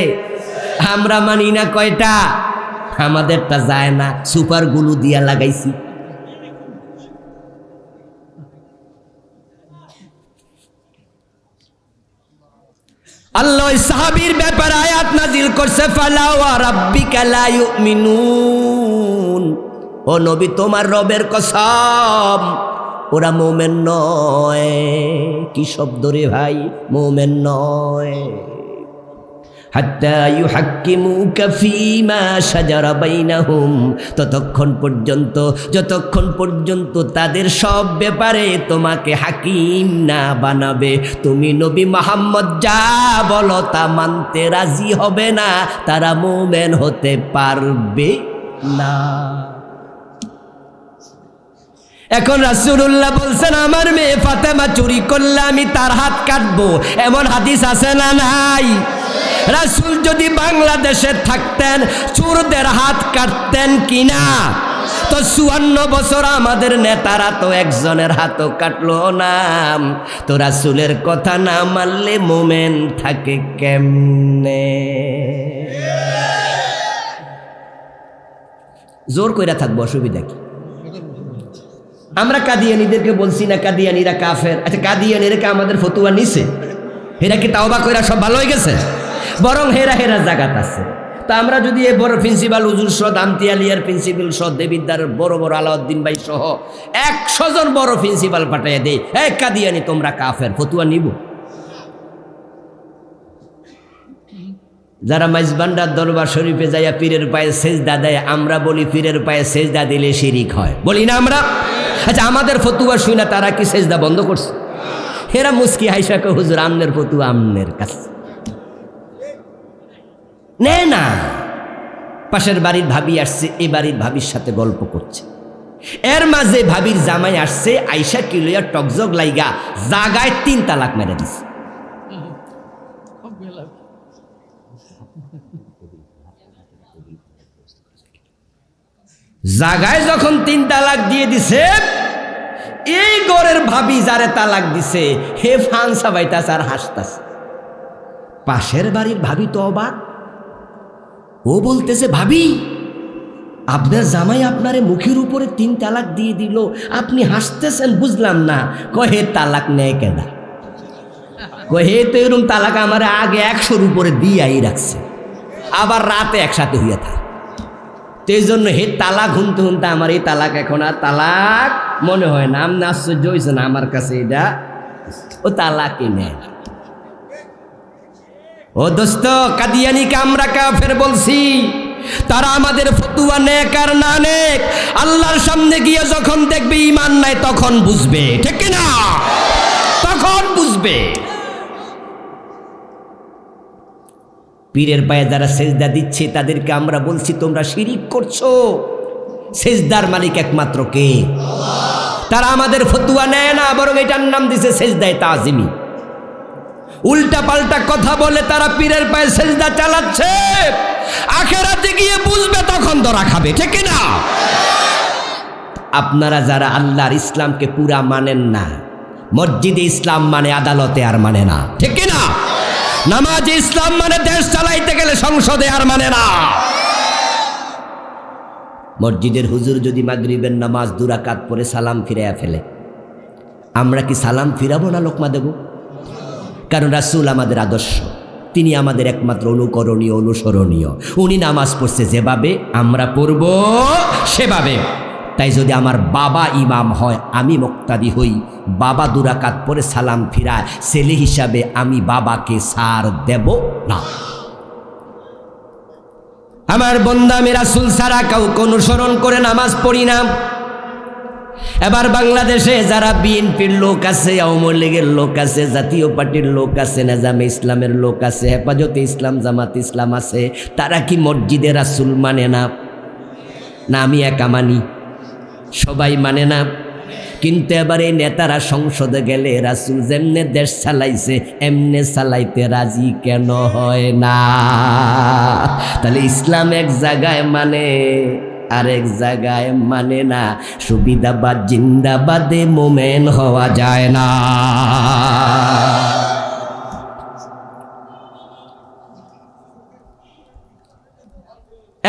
আমরা মানি না কয়টা? আমাদেরটা যায় না, সুপার গুলু দিয়া লাগাইছি। আল্লাহ সাহাবীর ব্যাপারে আয়াত নাজিল করছে, ফালা ওয়া রাব্বিকা লা ইউমিনুন, ও নবী তোমার রবের কসম ওরা মুমিন নয়। কি শব্দ রে ভাই, মুমিন নয়। হাত্তা ইউহাক্কিমুকা ফীমা শাজারা বাইনাহুম, যতক্ষণ পর্যন্ত তাদের সব ব্যাপারে তোমাকে হাকিম না বানাবে, তুমি নবী মুহাম্মদ যা বলো তা মানতে রাজি হবে না, তারা মুমিন হতে পারবে না। এখন রাসূলুল্লাহ বলছেন আমার মেয়ে ফাতেমা চুরি করলে আমি তার হাত কাটবো, এমন হাদিস আছে না নাই? রাসূল যদি বাংলাদেশে থাকতেন চোরদের হাত কাটতেন কিনা? তো 54 বছর আমাদের নেতারা তো একজনের হাতও কাটলো না। তো রাসূলের কথা না মানলে মুমিন থাকে কেমনে? জোর কইরা থাকবো, অসুবিধা কি? আমরা কাদিয়ানীদেরকে বলছি না কাদিয়ানীরা কাফের? আচ্ছা, কাদিয়ানীরা আমাদের ফতুয়া নিছে? হেরা কি তাওবা কইরা সব ভালো হয়ে গেছে? বরং হেরা জাগাত আছে। তো আমরা যদি এই বড় প্রিন্সিপাল হুজুর সহ, দামতিয়ালিয়ার প্রিন্সিপাল সহ, দেবিদ্দারের বড় আলাউদ্দিন ভাই সহ 100 জন বড় প্রিন্সিপাল পাঠাইয়া দেই, এই কাদিয়ানী তোমরা কাফের, ফতুয়া নিব? যারা মাইজবান্ডার দরবার শরীফে যাইয়া পীরের পায়ে সেজদা দেয়, আমরা বলি পীরের পায়ে সেজদা দিলে শিরিক হয়, বলি না আমরা? আচ্ছা, আমাদের ফতুয়া শুই না তারা কি সেজদা বন্ধ করছে? হেরা মুস্কি হাইসাকে হুজুর আমনের ফতুয়া আমনের কাছে নে না। পাশের বাড়ির ভাবি আসছে, এই বাড়ির ভাবির সাথে গল্প করছে, এর মাঝে ভাবির জামাই আসছে, আইসা কিলোয়া টকজগ লাইগা জাগায় 3 তালাক মেরে দিছে। জাগায় যখন 3 তালাক দিয়ে দিছে, এই ঘরের ভাবি যারে তালাক দিছে হে ফানসা বাইতাছে আর হাসতাছে। পাশের বাড়ির ভাবি তো অবাক, ও বলতেছে ভাবি আপনার জামাই আপনারে মুখের উপরে 3 তালাক দিয়ে দিল, আপনি হাসতেছেন বুঝলাম না। কহে তালাক নেয় কেনা? কহে তো এরকম তালাক আমার আগে 100-র উপরে দিয়াই রাখছে, আবার রাতে একসাথে হইয়া থাকে। তো এই জন্য হে তালাক শুনতে আমার এই তালাক এখন আর তালাক মনে হয় না। আপনি আশ্চর্য হয়েছে না আমার কাছে? এটা ও তালাকই নেয়। ও দোস্ত, কাদিয়ানীকে আমরা কাফের বলছি, তারা আমাদের ফতুয়া নেক আর না নেক আল্লাহর সামনে গিয়ে যখন দেখবে ঈমান নাই তখন বুঝবে, ঠিক কি না? তখন বুঝবে। পীরের পায়ে যারা সেজদা দিচ্ছে তাদেরকে আমরা বলছি তোমরা শিরিক করছো, সেজদার মালিক একমাত্র কে? আল্লাহ। তারা আমাদের ফতুয়া নেয় না, বরং এটার নাম দিছে সেজদায়ে তাজিমি। উল্টা পাল্টা কথা বলে তারা পীরের পায়ে সেজদা চালাচ্ছে, আখিরাতে গিয়ে বুঝবে তখন ধরা খাবে, ঠিক কি না? আপনারা যারা আল্লাহর ইসলামকে পুরা মানেন না, মসজিদে ইসলাম মানে আদালতে আর মানে না, ঠিক কি না? নামাজে ইসলাম মানে দেশ চালাইতে গেলে সংসদে আর মানে না। মসজিদের হুজুর যদি মাগরিবের নামাজ 2 রাকাত পরে সালাম ফিরাইয়া ফেলে, আমরা কি সালাম ফিরাবো না লোকমা দেব? কারণ রাসূল আমাদের আদর্শ, তিনি আমাদের একমাত্র অনুকরণীয়, অনুসরণীয়। উনি নামাজ পড়ছে যেভাবে, আমরা পড়ব সেভাবে। তাই যদি আমার বাবা ইমাম হয়, আমি মুক্তাদি হই, বাবা 2 রাকাত পরে সালাম ফিরায়, ছেলে হিসাবে আমি বাবাকে ছাড় দেব না। আমার বন্দা, আমি রাসূল ছাড়া কাউকে অনুসরণ করে নামাজ পড়ি না। এবার বাংলাদেশে যারা বিএনপির লোক আছে, আওয়ামী লীগের লোক আছে, জাতীয় পার্টির লোক আছে, নেজামে ইসলামের লোক আছে, হেফাজতে ইসলাম, জামাত ইসলাম আছে, তারা কি মসজিদে রাসূল মানে না? না আমি একা মানি? সবাই মানে না। কিন্তু এবার এই নেতারা সংসদে গেলে রাসূল যেমনে দেশ চালাইছে এমনে চালাইতে রাজি কেন হয় না? তাহলে ইসলাম এক জায়গায় মানে, আরেক জায়গায় মানে না। সুবিধাবাদ জিন্দাবাদে মোমেন হওয়া যায় না।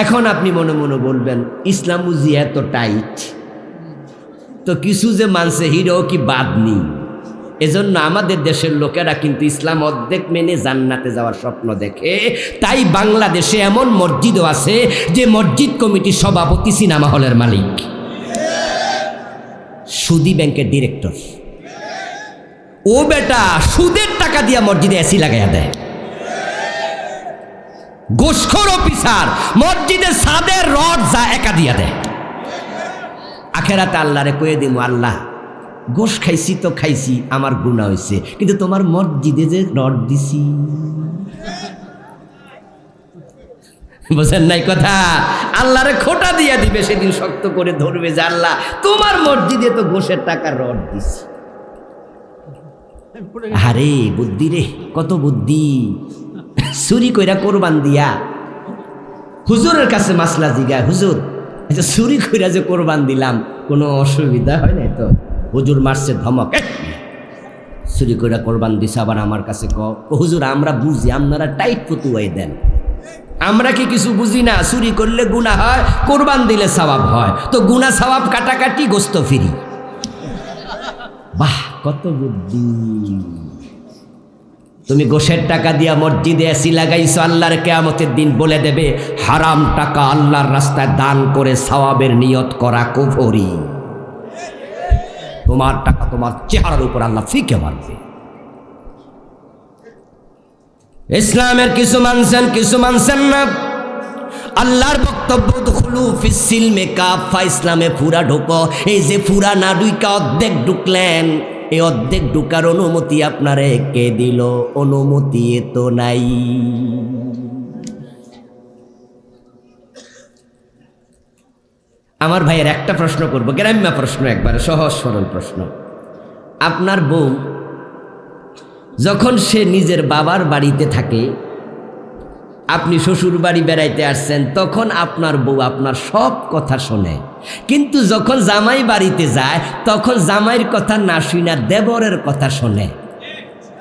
এখন আপনি মনে মনে বলবেন ইসলাম বুঝি এত টাইট, তো কিছু যে মানছে হিরো কি বাদ নেই। এজন্য আমাদের দেশের লোকেরা কিন্তু ইসলাম অর্ধেক মেনে জান্নাতে যাওয়ার স্বপ্ন দেখে। তাই বাংলাদেশে এমন মসজিদও আছে যে মসজিদ কমিটির সভাপতি সিনেমা হলের মালিক, সুদী ব্যাংকের ডিরেক্টর। ও বেটা সুদের টাকা দিয়া মসজিদে এসি লাগাইয়া দেয়। গোসখোর অফিসার মসজিদের ছাদের রড যা একা দিয়া দেয়। আখেরাতে আল্লাহরে কয়ে দিমু, আল্লাহ গোশ খাইছি তো খাইছি, আমার গুনাহ হয়েছে, কিন্তু তোমার মসজিদে যে রড দিছি। বুঝেন নাই কথা? আল্লাহরে খোটা দিয়া দিবে, সেদিন শক্ত করে ধরবে যে আল্লাহ তোমার মসজিদে তো গোশের টাকার রড দিছি। আরে বুদ্ধি রে, কত বুদ্ধি! চুরি কইরা কোরবান দিয়া হুজুরের কাছে মাসলা জিগায়, হুজুর আচ্ছা চুরি কইরা যে কোরবান দিলাম কোনো অসুবিধা হয় নাই তো? হুজুর মারছে ধমক, চুরি কইরা কোরবান দিছে আবার আমার কাছে হুজুর আমরা বুঝি, আপনারা টাইট ফতুয়াই দেন, আমরা কি কিছু বুঝি না? চুরি করলে গুনাহ হয়, কোরবান দিলে সওয়াব হয়, তো গুনাহ সওয়াব কাটাকাটি, গোস্ত ফিরি। বাহ কত বুদ্ধি! তুমি গোশের টাকা দিয়া মসজিদে এসি লাগাইছো, আল্লাহর কিয়ামতের দিন বলে দেবে হারাম টাকা আল্লাহর রাস্তায় দান করে সওয়াবের নিয়ত করা কুফরি। তোমার টাকা তোমার চেহারার উপর আল্লাহ ফিকে মারবে। ইসলামের কিছু মানছেন, কিছু মানছেন না। আল্লাহর বক্তব্য দুখুলু ফিস সিলমে কাফা, ইসলামে পুরা ঢোকো। এই যে পুরা না ঢুকা অর্ধেক ঢুকলেন, এই অর্ধেক ঢুকার অনুমতি আপনারে কে দিল? অনুমতি তো নাই। আমার ভাইয়ের একটা প্রশ্ন করব, গ্রাম্য প্রশ্ন, একবারে সহজ সরল প্রশ্ন। আপনার বউ যখন সে নিজের বাবার বাড়িতে থাকে, আপনি শ্বশুর বাড়ি বেড়াইতে আসছেন, তখন আপনার বউ আপনার সব কথা শোনে, কিন্তু যখন জামাই বাড়িতে যায় তখন জামাইয়ের কথা না শুনা দেবরের কথা শোনে।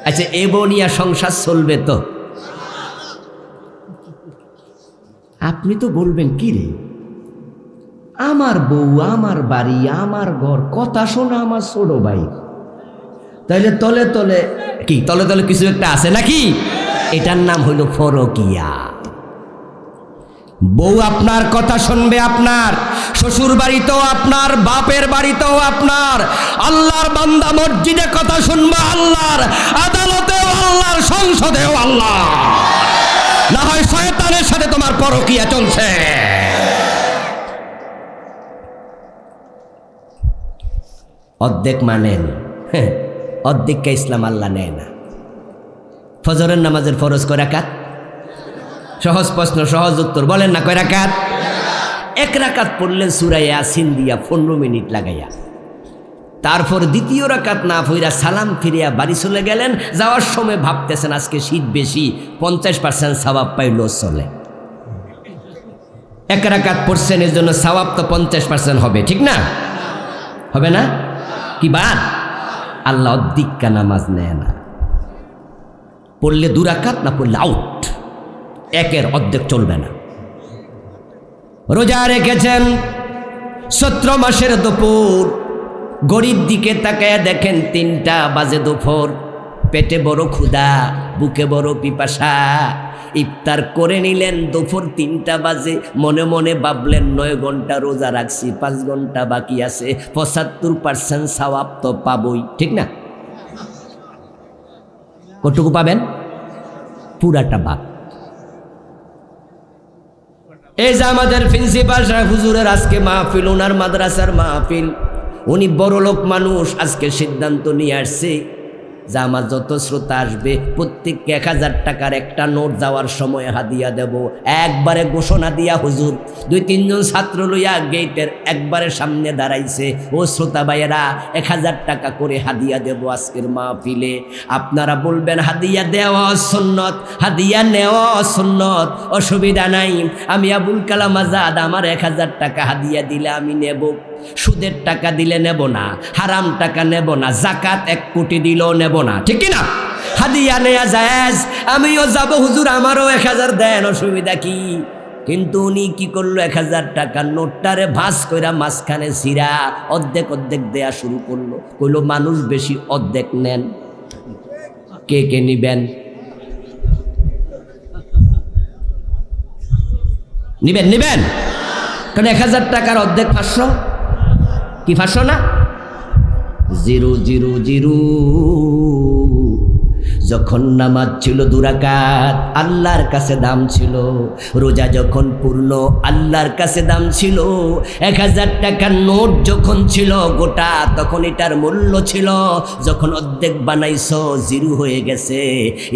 আচ্ছা এ বনিয়া সংসার চলবে তো? আপনি তো বলবেন কি রে, আমার বউ, আমার বাড়ি, আমার ঘর, কথা শোনা আমার ছোট ভাই, তাইলে তলে তলে কি, তলে তলে কিছু একটা আছে নাকি? এটার নাম হইল ফরকিয়া। বউ আপনার কথা শুনবে, আপনার শ্বশুর বাড়িতেও আপনার, বাপের বাড়িতেও আপনার। আল্লাহর বান্দা মসজিদে কথা শুনবে আল্লাহর, আদালতেও আল্লাহর, সংসদেও আল্লাহ। না হয় শয়তানের সাথে তোমার পরকিয়া চলছে। অর্ধেক মানেন, অর্ধেককে ইসলাম আল্লাহ নেয় না। ফজরের নামাজের ফরজ কয় রাকাত? সহজ প্রশ্ন, সহজ উত্তর বলেন না, কয় রাকাত? এক রাকাত পড়লেন সূরা ইয়াসিন দিয়া 15 মিনিট লাগাইয়া। তারপর দ্বিতীয় রাকাত না পড়া সালাম ফিরিয়া বাড়ি চলে গেলেন। যাওয়ার সময় ভাবতেছেন আজকে শীত বেশি, 50% সওয়াব পাইলেও চলে। এক রাকাত পড়ছেন, এর জন্য সওয়াব তো 50% হবে, ঠিক না? হবে না? কি বাদ? আল্লাহ অর্ধেকটা নামাজ নেয় না। পড়লে 2 রাকাত, না পড়লে আউট। একের অর্ধেক চলবে না। রোজা রেখেছেন 17 মাসের দুপুর, ঘড়ির দিকে তাকায় দেখেন 3টা বাজে দুপুর। পেটে বড় ক্ষুধা, বুকে বড় পিপাসা। ইফতার করে নিলেন, দুপুর 3টা বাজে। মনে মনে ভাবলেন 9 ঘন্টা রোজা রাখছি, 5 ঘন্টা বাকি আছে, 75% সওয়াব তো পাবই, ঠিক না? কতটুকু পাবেন? পুরাটা ভাগ। এই যে আমাদের প্রিন্সিপাল সাহেব হুজুরের আজকে মাহফিল, ওনার মাদ্রাসার মাহফিল, উনি বড়লোক মানুষ, আজকে সিদ্ধান্ত নিয়ে আসছে যে আমার যত শ্রোতা আসবে প্রত্যেককে 1000 টাকার একটা নোট যাওয়ার সময় হাদিয়া দেব। একবারে ঘোষণা দিয়া হুজুর 2-3 জন ছাত্র লইয়া গেটের একবারে সামনে দাঁড়াইছে, ও শ্রোতা ভাইয়েরা 1000 টাকা করে হাদিয়া দেব আজকের মাহফিলে। আপনারা বলবেন হাদিয়া দেওয়া সুন্নত, হাদিয়া নেওয়া সুন্নত, অসুবিধা নাই। আমি আবুল কালাম আজাদ, আমার 1000 টাকা হাদিয়া দিলে আমি নেব, সুদের টাকা দিলে নেব না, হারাম টাকা নেব না, জাকাত 1 কোটি দিলেও নেব না, ঠিক না? হাদিয়া নেয়া জায়েজ, আমিও যাব হুজুর, আমারও 1000 দেন, অসুবিধা কি? কিন্তু উনি কি করলো, 1000 টাকার নোটটারে ভাঁজ কইরা মাঝখানে ছিঁড়া অর্ধেক অর্ধেক দেয়া শুরু করলো। কইলো মানুষ বেশি, অর্ধেক নেন, কে কে নিবেন? নিবেন নিবেন? কারণ 1000 টাকার অর্ধেক 500, কি 500 না? 000। যখন নামাজ ছিল 2 রাকাত, আল্লাহর কাছে দাম ছিল। রোজা যখন পূর্ণ, আল্লাহর কাছে দাম ছিল। 1000 টাকার নোট যখন ছিল গোটা, তখন এটার মূল্য ছিল। যখন অর্ধেক বানাইছো, 0 হয়ে গেছে।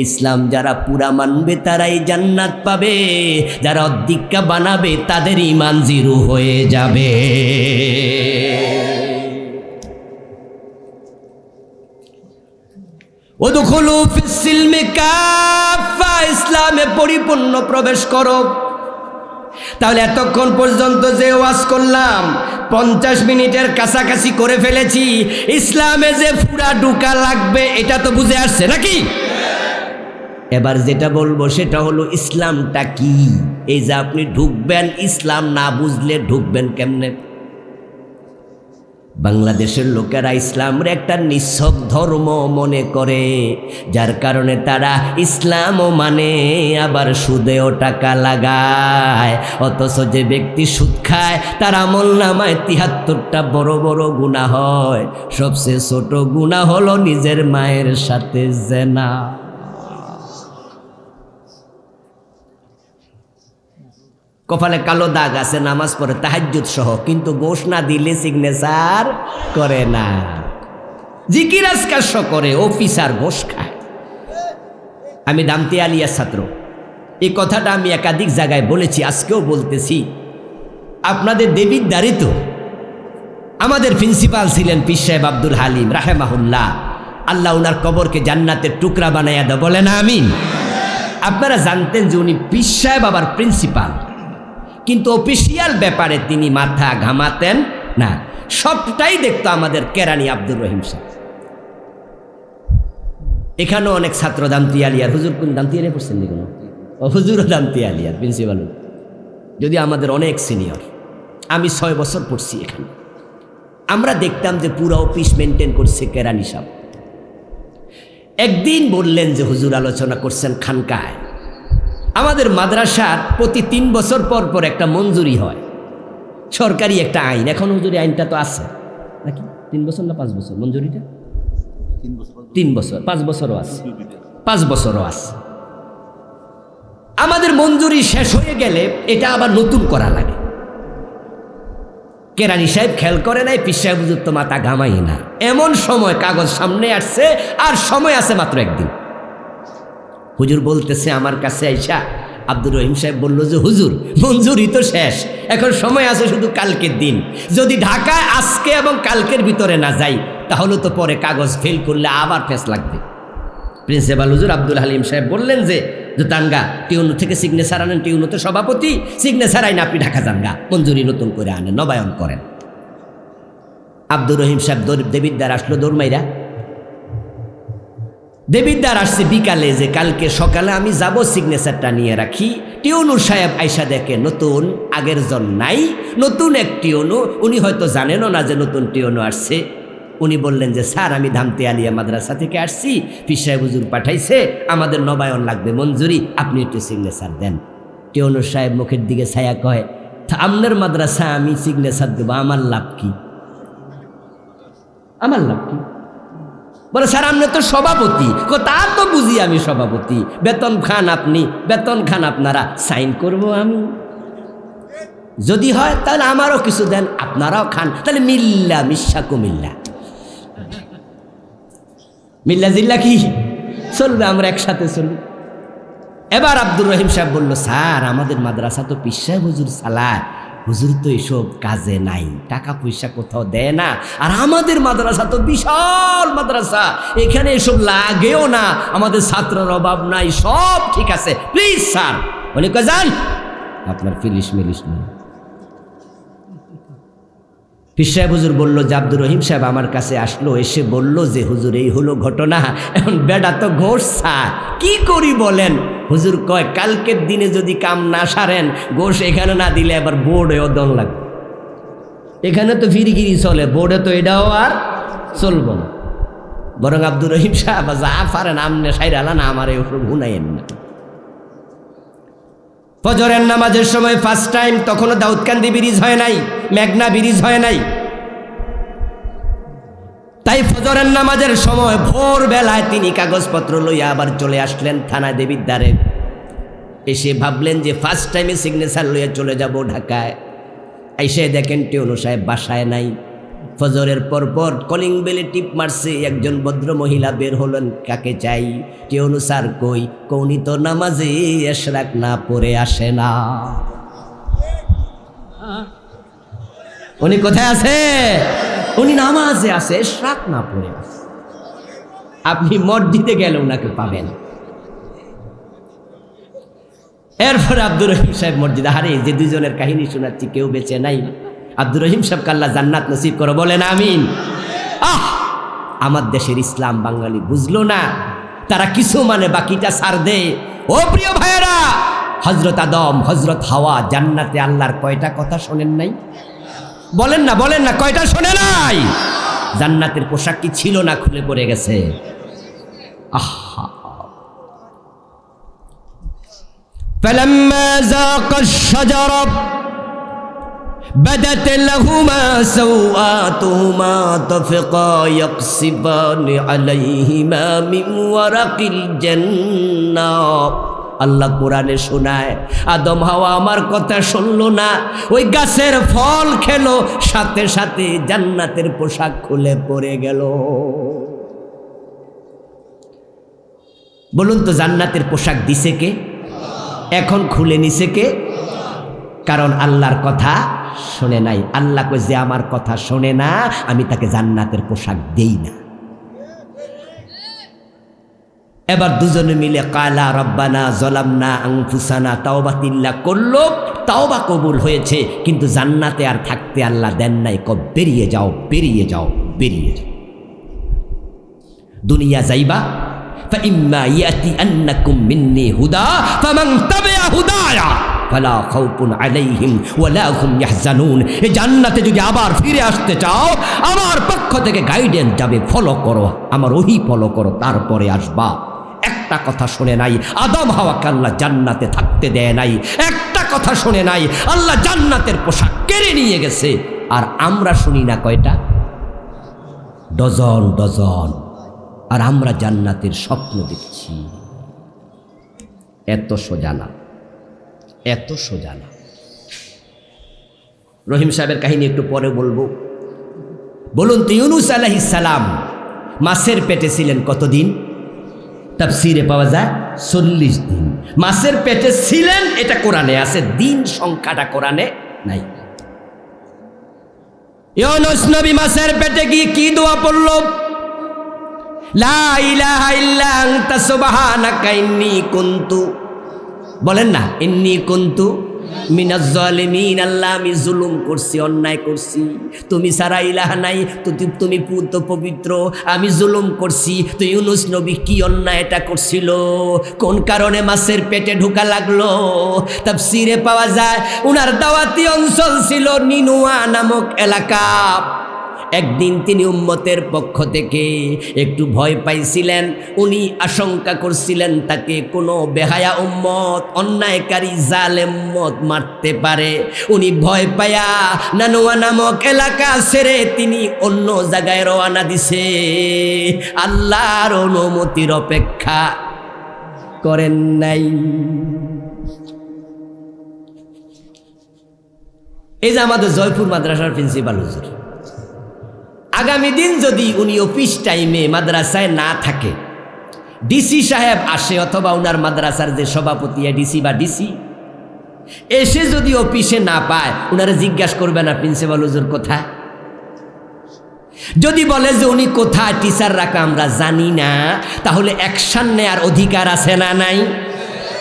ইসলাম যারা পুরা মানবে তারাই জান্নাত পাবে, যারা অর্ধেকটা বানাবে তাদের ঈমান 0 হয়ে যাবে। ওদখুলু ফিস-সিলমি কাফা, ইসলামে পরিপূর্ণ প্রবেশ করো। তাহলে এতক্ষণ পর্যন্ত যে ওয়াজ করলাম 50 মিনিটের কাছাকাছি করে ফেলেছি। ইসলামে যে পুরা ঢুকা লাগবে এটা তো বুঝে আসছে নাকি? এবার যেটা বলবো সেটা হলো ইসলামটা কি। এই যে আপনি ঢুকবেন, ইসলাম না বুঝলে ঢুকবেন কেমনে? বাংলাদেশের লোকেরা ইসলামের একটা নিছক ধর্ম মনে করে, যার কারণে তারা ইসলামও মানে আবার সুদেও টাকা লাগায়। অথচ যে ব্যক্তি সুদ খায় তার আমলনামায় 73টা বড় বড় গুনাহ হয়। সবচেয়ে ছোট গুনাহ হলো নিজের মায়ের সাথে জেনা। কপালে কালো দাগ আছে, নামাজ পড়ে তাহাজ্জুদ সহ, কিন্তু গোশ না দিলে সিগনেচার করে না। জিকির আজকার করে, অফিসার গোশ খায়। আমি দামতি আলিয়া ছাত্র, এই কথাটা আমি একাধিক জায়গায় বলেছি, আজকেও বলতেছি। আপনাদের দেবিদ্বারে তো আমাদের প্রিন্সিপাল ছিলেন পীর সাহেব আব্দুল হালিম রাহেমাহুল্লাহ, আল্লাহ উনার কবরকে জান্নাতের টুকরা বানাইয়া দাও, বলে না আমিন। আপনারা জানতেন যে উনি পীর সাহেব আবার প্রিন্সিপাল, কিন্তু অফিসিয়াল ব্যাপারে তিনি মাথা ঘামাতেন না, সবটাই দেখতো আমাদের কেরানি আব্দুর রহিম সাহেব। এখানেও অনেক ছাত্র দামতি আলিয়ার, হুজুর কোন দামতি আলিয়া পড়ছেন নি কোনো? হুজুরও দামতি আলিয়ার প্রিন্সিপাল, যদি আমাদের অনেক সিনিয়র। আমি 6 বছর পড়ছি এখানে। আমরা দেখতাম যে পুরো অফিস মেনটেন করছে কেরানি সাহেব। একদিন বললেন যে হুজুর আলোচনা করছেন খানকায়, আমাদের মাদ্রাসার প্রতি 3 বছর পর পর একটা মঞ্জুরি হয়, সরকারি একটা আইন। এখন হুজুরি আইনটা তো আছে নাকি? 3 বছর না 5 বছর মঞ্জুরিটা? 3 বছর, 5 বছরও আছে, 5 বছরও আছে। আমাদের মঞ্জুরি শেষ হয়ে গেলে এটা আবার নতুন করা লাগে। কেরানি সাহেব খেয়াল করে নাই, পীর সাহেব হুজুর তো মাথা ঘামাই না। এমন সময় কাগজ সামনে আসছে, আর সময় আছে মাত্র 1 দিন। হুজুর বলতেছে আমার কাছে আইসা, আব্দুর রহিম সাহেব বলল যে হুজুর মঞ্জুরি তো শেষ, এখন সময় আছে শুধু কালকের দিন। যদি ঢাকায় আজকে এবং কালকের ভিতরে না যাই, তাহলে তো পরে কাগজ ফেল করলে আবার ফেস লাগবে। প্রিন্সিপাল হুজুর আব্দুল হালিম সাহেব বললেন যে তানগা টিউনু থেকে সিগনেচার আনেন, টিউনু তো সভাপতি, সিগনেচার আইন আপনি ঢাকা যানগা, মঞ্জুরি নতুন করে আনেন, নবায়ন করেন। আব্দুর রহিম সাহেব দেবিদ্বার আসলো দৌড়মাইরা। দেবিদ্বার আসছে বিকালে, যে কালকে সকালে আমি যাব, সিগনেচারটা নিয়ে রাখি। টিউনু সাহেব আইসা দেখে নতুন, আগের জন নাই, নতুন এক টিউনু। উনি হয়তো জানেনও না যে নতুন টিউনু আসছে। উনি বললেন যে স্যার আমি দামতি আলিয়া মাদ্রাসা থেকে আসছি, পীর সাহেব হুজুর পাঠাইছে, আমাদের নবায়ন লাগবে, মঞ্জুরি, আপনি একটু সিগনেচার দেন। টিউনু সাহেব মুখের দিকে ছায়া কয়, আপনার মাদ্রাসা আমি সিগনেচার দেবো, আমার লাভ কি? আমার লাভ কি? বলে স্যার আপনি তো সভাপতি। তা তো বুঝি আমি সভাপতি, বেতন খান আপনি, বেতন খান আপনারা, সাইন করব আমি? যদি হয় তাহলে আমারও কিছু দেন, আপনারাও খান, তাহলে মিল্লা মিশা কুমিল্লা, মিল্লা জিল্লা কি চলবে, আমরা একসাথে চলবে। এবার আব্দুর রহিম সাহেব বলল, স্যার আমাদের মাদ্রাসা তো পীর সাহেব হুজুর চালায়, হুজুর তো এসব কাজে নাই, টাকা পয়সা কোথাও দেয় না, আর আমাদের মাদ্রাসা তো বিশাল মাদ্রাসা, এখানে এসব লাগেও না, আমাদের ছাত্রের অভাব নাই, সব ঠিক আছে, প্লিজ স্যার। উনি কয়, যান, আপনার ফিলিশ মিলিশ নেই। পীর সাহেব হুজুর বলল যে আব্দুর রহিম সাহেব আমার কাছে আসলো, এসে বলল যে হুজুর এই হলো ঘটনা, এখন বেটা তো ঘোষছা, কি করি বলেন। হুজুর কয়, কালকের দিনে যদি কাম না সারেন, গোশ এখানে না দিলে আবার বোর্ডেও দন লাগবে। এখানে তো ফিরিগিরি চলে, বোর্ডে তো এটাও আর চলব না। বরং আব্দুর রহিম সাহেব যা পারেন আমনে সাইরালা না, আমার এই গুনাইয়েন না। ফজরের নামাজের সময় ফার্স্ট টাইম, তখনও দাউদকান্দি ব্রিজ হয় নাই, মেঘনা ব্রিজ হয় নাই, তাই ফজরের নামাজের সময় ভোরবেলায় তিনি কাগজপত্র লইয়া আবার চলে আসলেন থানা দেবীর দ্বারে। এসে ভাবলেন যে ফার্স্ট টাইমে সিগনেচার লইয়া চলে যাব ঢাকায়। এসে দেখেন টিউনু সাহেব বাসায় নাই। ফজরের পরপর কলিং বেলে টিপ মারছে, একজন ভদ্র মহিলা বের হলেন, কাকে চাই? টিউনু স্যার কই? কৌনি তো নামাজে এশরাক না পড়ে আসে না। উনি কোথায় আছে? উনি নামাজে আছে, এশরাক না পড়ে আছে। আপনি মসজিদে গেলে ওনাকে পাবেন। এরপরে আব্দুর রহিম সাহেব মসজিদে, হারে যে দুজনের কাহিনী শোনাচ্ছি কেউ বেঁচে নাই, আব্দুর রহিম সাহেব আল্লাহ জান্নাত নসিব করো, বলেন আমিন। আমার দেশের ইসলাম বাঙালি বুঝলো না, তারা কিছু মানে বাকিটা ছাড় দে। ও প্রিয় ভাইয়েরা, হযরত আদম, হযরত হাওয়া জান্নাতে আল্লাহর কয়টা কথা শোনেন নাই? বলেন না, বলেন না, কয়টা শোনে নাই? জান্নাতের পোশাক কি ছিল না খুলে পড়ে গেছে? আহা, فلما ذاق الشجرة بدت لهما سوآتهما طفقا يقصفان عليهما من ورق الجنة। আল্লাহ কোরআনে শোনায়, আদম হাওয়া আমার কথা শুনলো না, ওই গাছের ফল খেলো, সাথে সাথে জান্নাতের পোশাক খুলে পড়ে গেল। বলুন তো, জান্নাতের পোশাক দিছে কে? এখন খুলে নিছে কে? কারণ আল্লাহর কথা শোনে নাই। আল্লাহ কই, যে আমার কথা শোনে না আমি তাকে জান্নাতের পোশাক দেই না। এবার দুজনে মিলে কালা রব্বানা যালামনা আনফুসানা তাওবাতিল্লাহ করলো, তাওবা কবুল হয়েছে, কিন্তু জান্নাতে আর থাকতে আল্লাহ দেন নাই। কব বেরিয়ে যাও, বেরিয়ে যাও, বেরিয়ে যাও, দুনিয়া যাইবা। فإما يأتينكم مني هدى فمن تبع هدايا فلا خوف عليهم ولا هم يحزنون। এই জান্নাতে যদি আবার ফিরে আসতে চাও, আমার পক্ষ থেকে গাইডেন্স যাবে, ফলো করো, আমার ওহী ফলো করো, তারপরে আসবা। একটা কথা শুনে নাই, আদম হাওয়াকে আল্লাহ জান্নাতে থাকতে দেয় নাই। একটা কথা শুনে নাই, আল্লাহ জান্নাতের পোশাক কেড়ে নিয়ে গেছে। আর আমরা শুনি না কয়টা? Dozen dozen. আর আমরা জান্নাতের স্বপ্ন দেখছি। এত সোজা না, এত সোজা না। রহিম সাহেবের কাহিনী একটু পরে বলবো। বলুন তো, ইউনুস আলাইহিস সালাম মাছের পেটে ছিলেন কতদিন? তাফসীরে পাওয়া যায় 40 দিন মাছের পেটে ছিলেন, এটা কোরআনে আছে, দিন সংখ্যাটা কোরআনে নাই। ইউনুস নবী মাছের পেটে গিয়ে কি দোয়া পড়ল? লা ইলাহা ইল্লা আনতা সুবহানাকা ইন্নী কুনতু, বলেন না, ইন্নী কুনতু মিনাজ জালিমিন। আল্লাহ আমি জুলুম করছি, অন্যায় করছি, তুমি ছাড়া ইলাহা নাই, তুমি পুত পবিত্র, আমি জুলুম করছি। তো ইউনুস নবী কি অন্যায়টা করছিল? কোন কারণে মাছের পেটে ঢোকা লাগলো? তাফসীরে পাওয়া যায় উনার দাওয়াতি অঞ্চল ছিল নিনুয়া নামক এলাকা। একদিন তিনি উম্মতের পক্ষ থেকে একটু ভয় পাইছিলেন। উনি আশঙ্কা করছিলেন তাকে কোনো বেহায়া উম্মত, অন্যায়কারী জালেম উম্মত মারতে পারে। উনি ভয় পায়া নানুয়া নামক এলাকা ছেড়ে তিনি অন্য জায়গায় রওনা দিছে। আল্লাহর অনুমতির অপেক্ষা করেন নাই। এই যে আমাদের জয়পুর মাদ্রাসার প্রিন্সিপাল হুজুর, আগামী দিন যদি উনি অফিস টাইমে মাদ্রাসায় না থাকে, ডিসি সাহেব আসে অথবা উনার মাদ্রাসার যে সভাপতি ডিসি বা ডিসি এসে যদি অফিসে না পায়, উনারা জিজ্ঞাসা করবে না প্রিন্সিপাল হুজুর কোথায়? যদি বলে যে উনি কোথায় টিচাররা আমরা জানি না, তাহলে অ্যাকশন নেয়ার অধিকার আছে না নাই?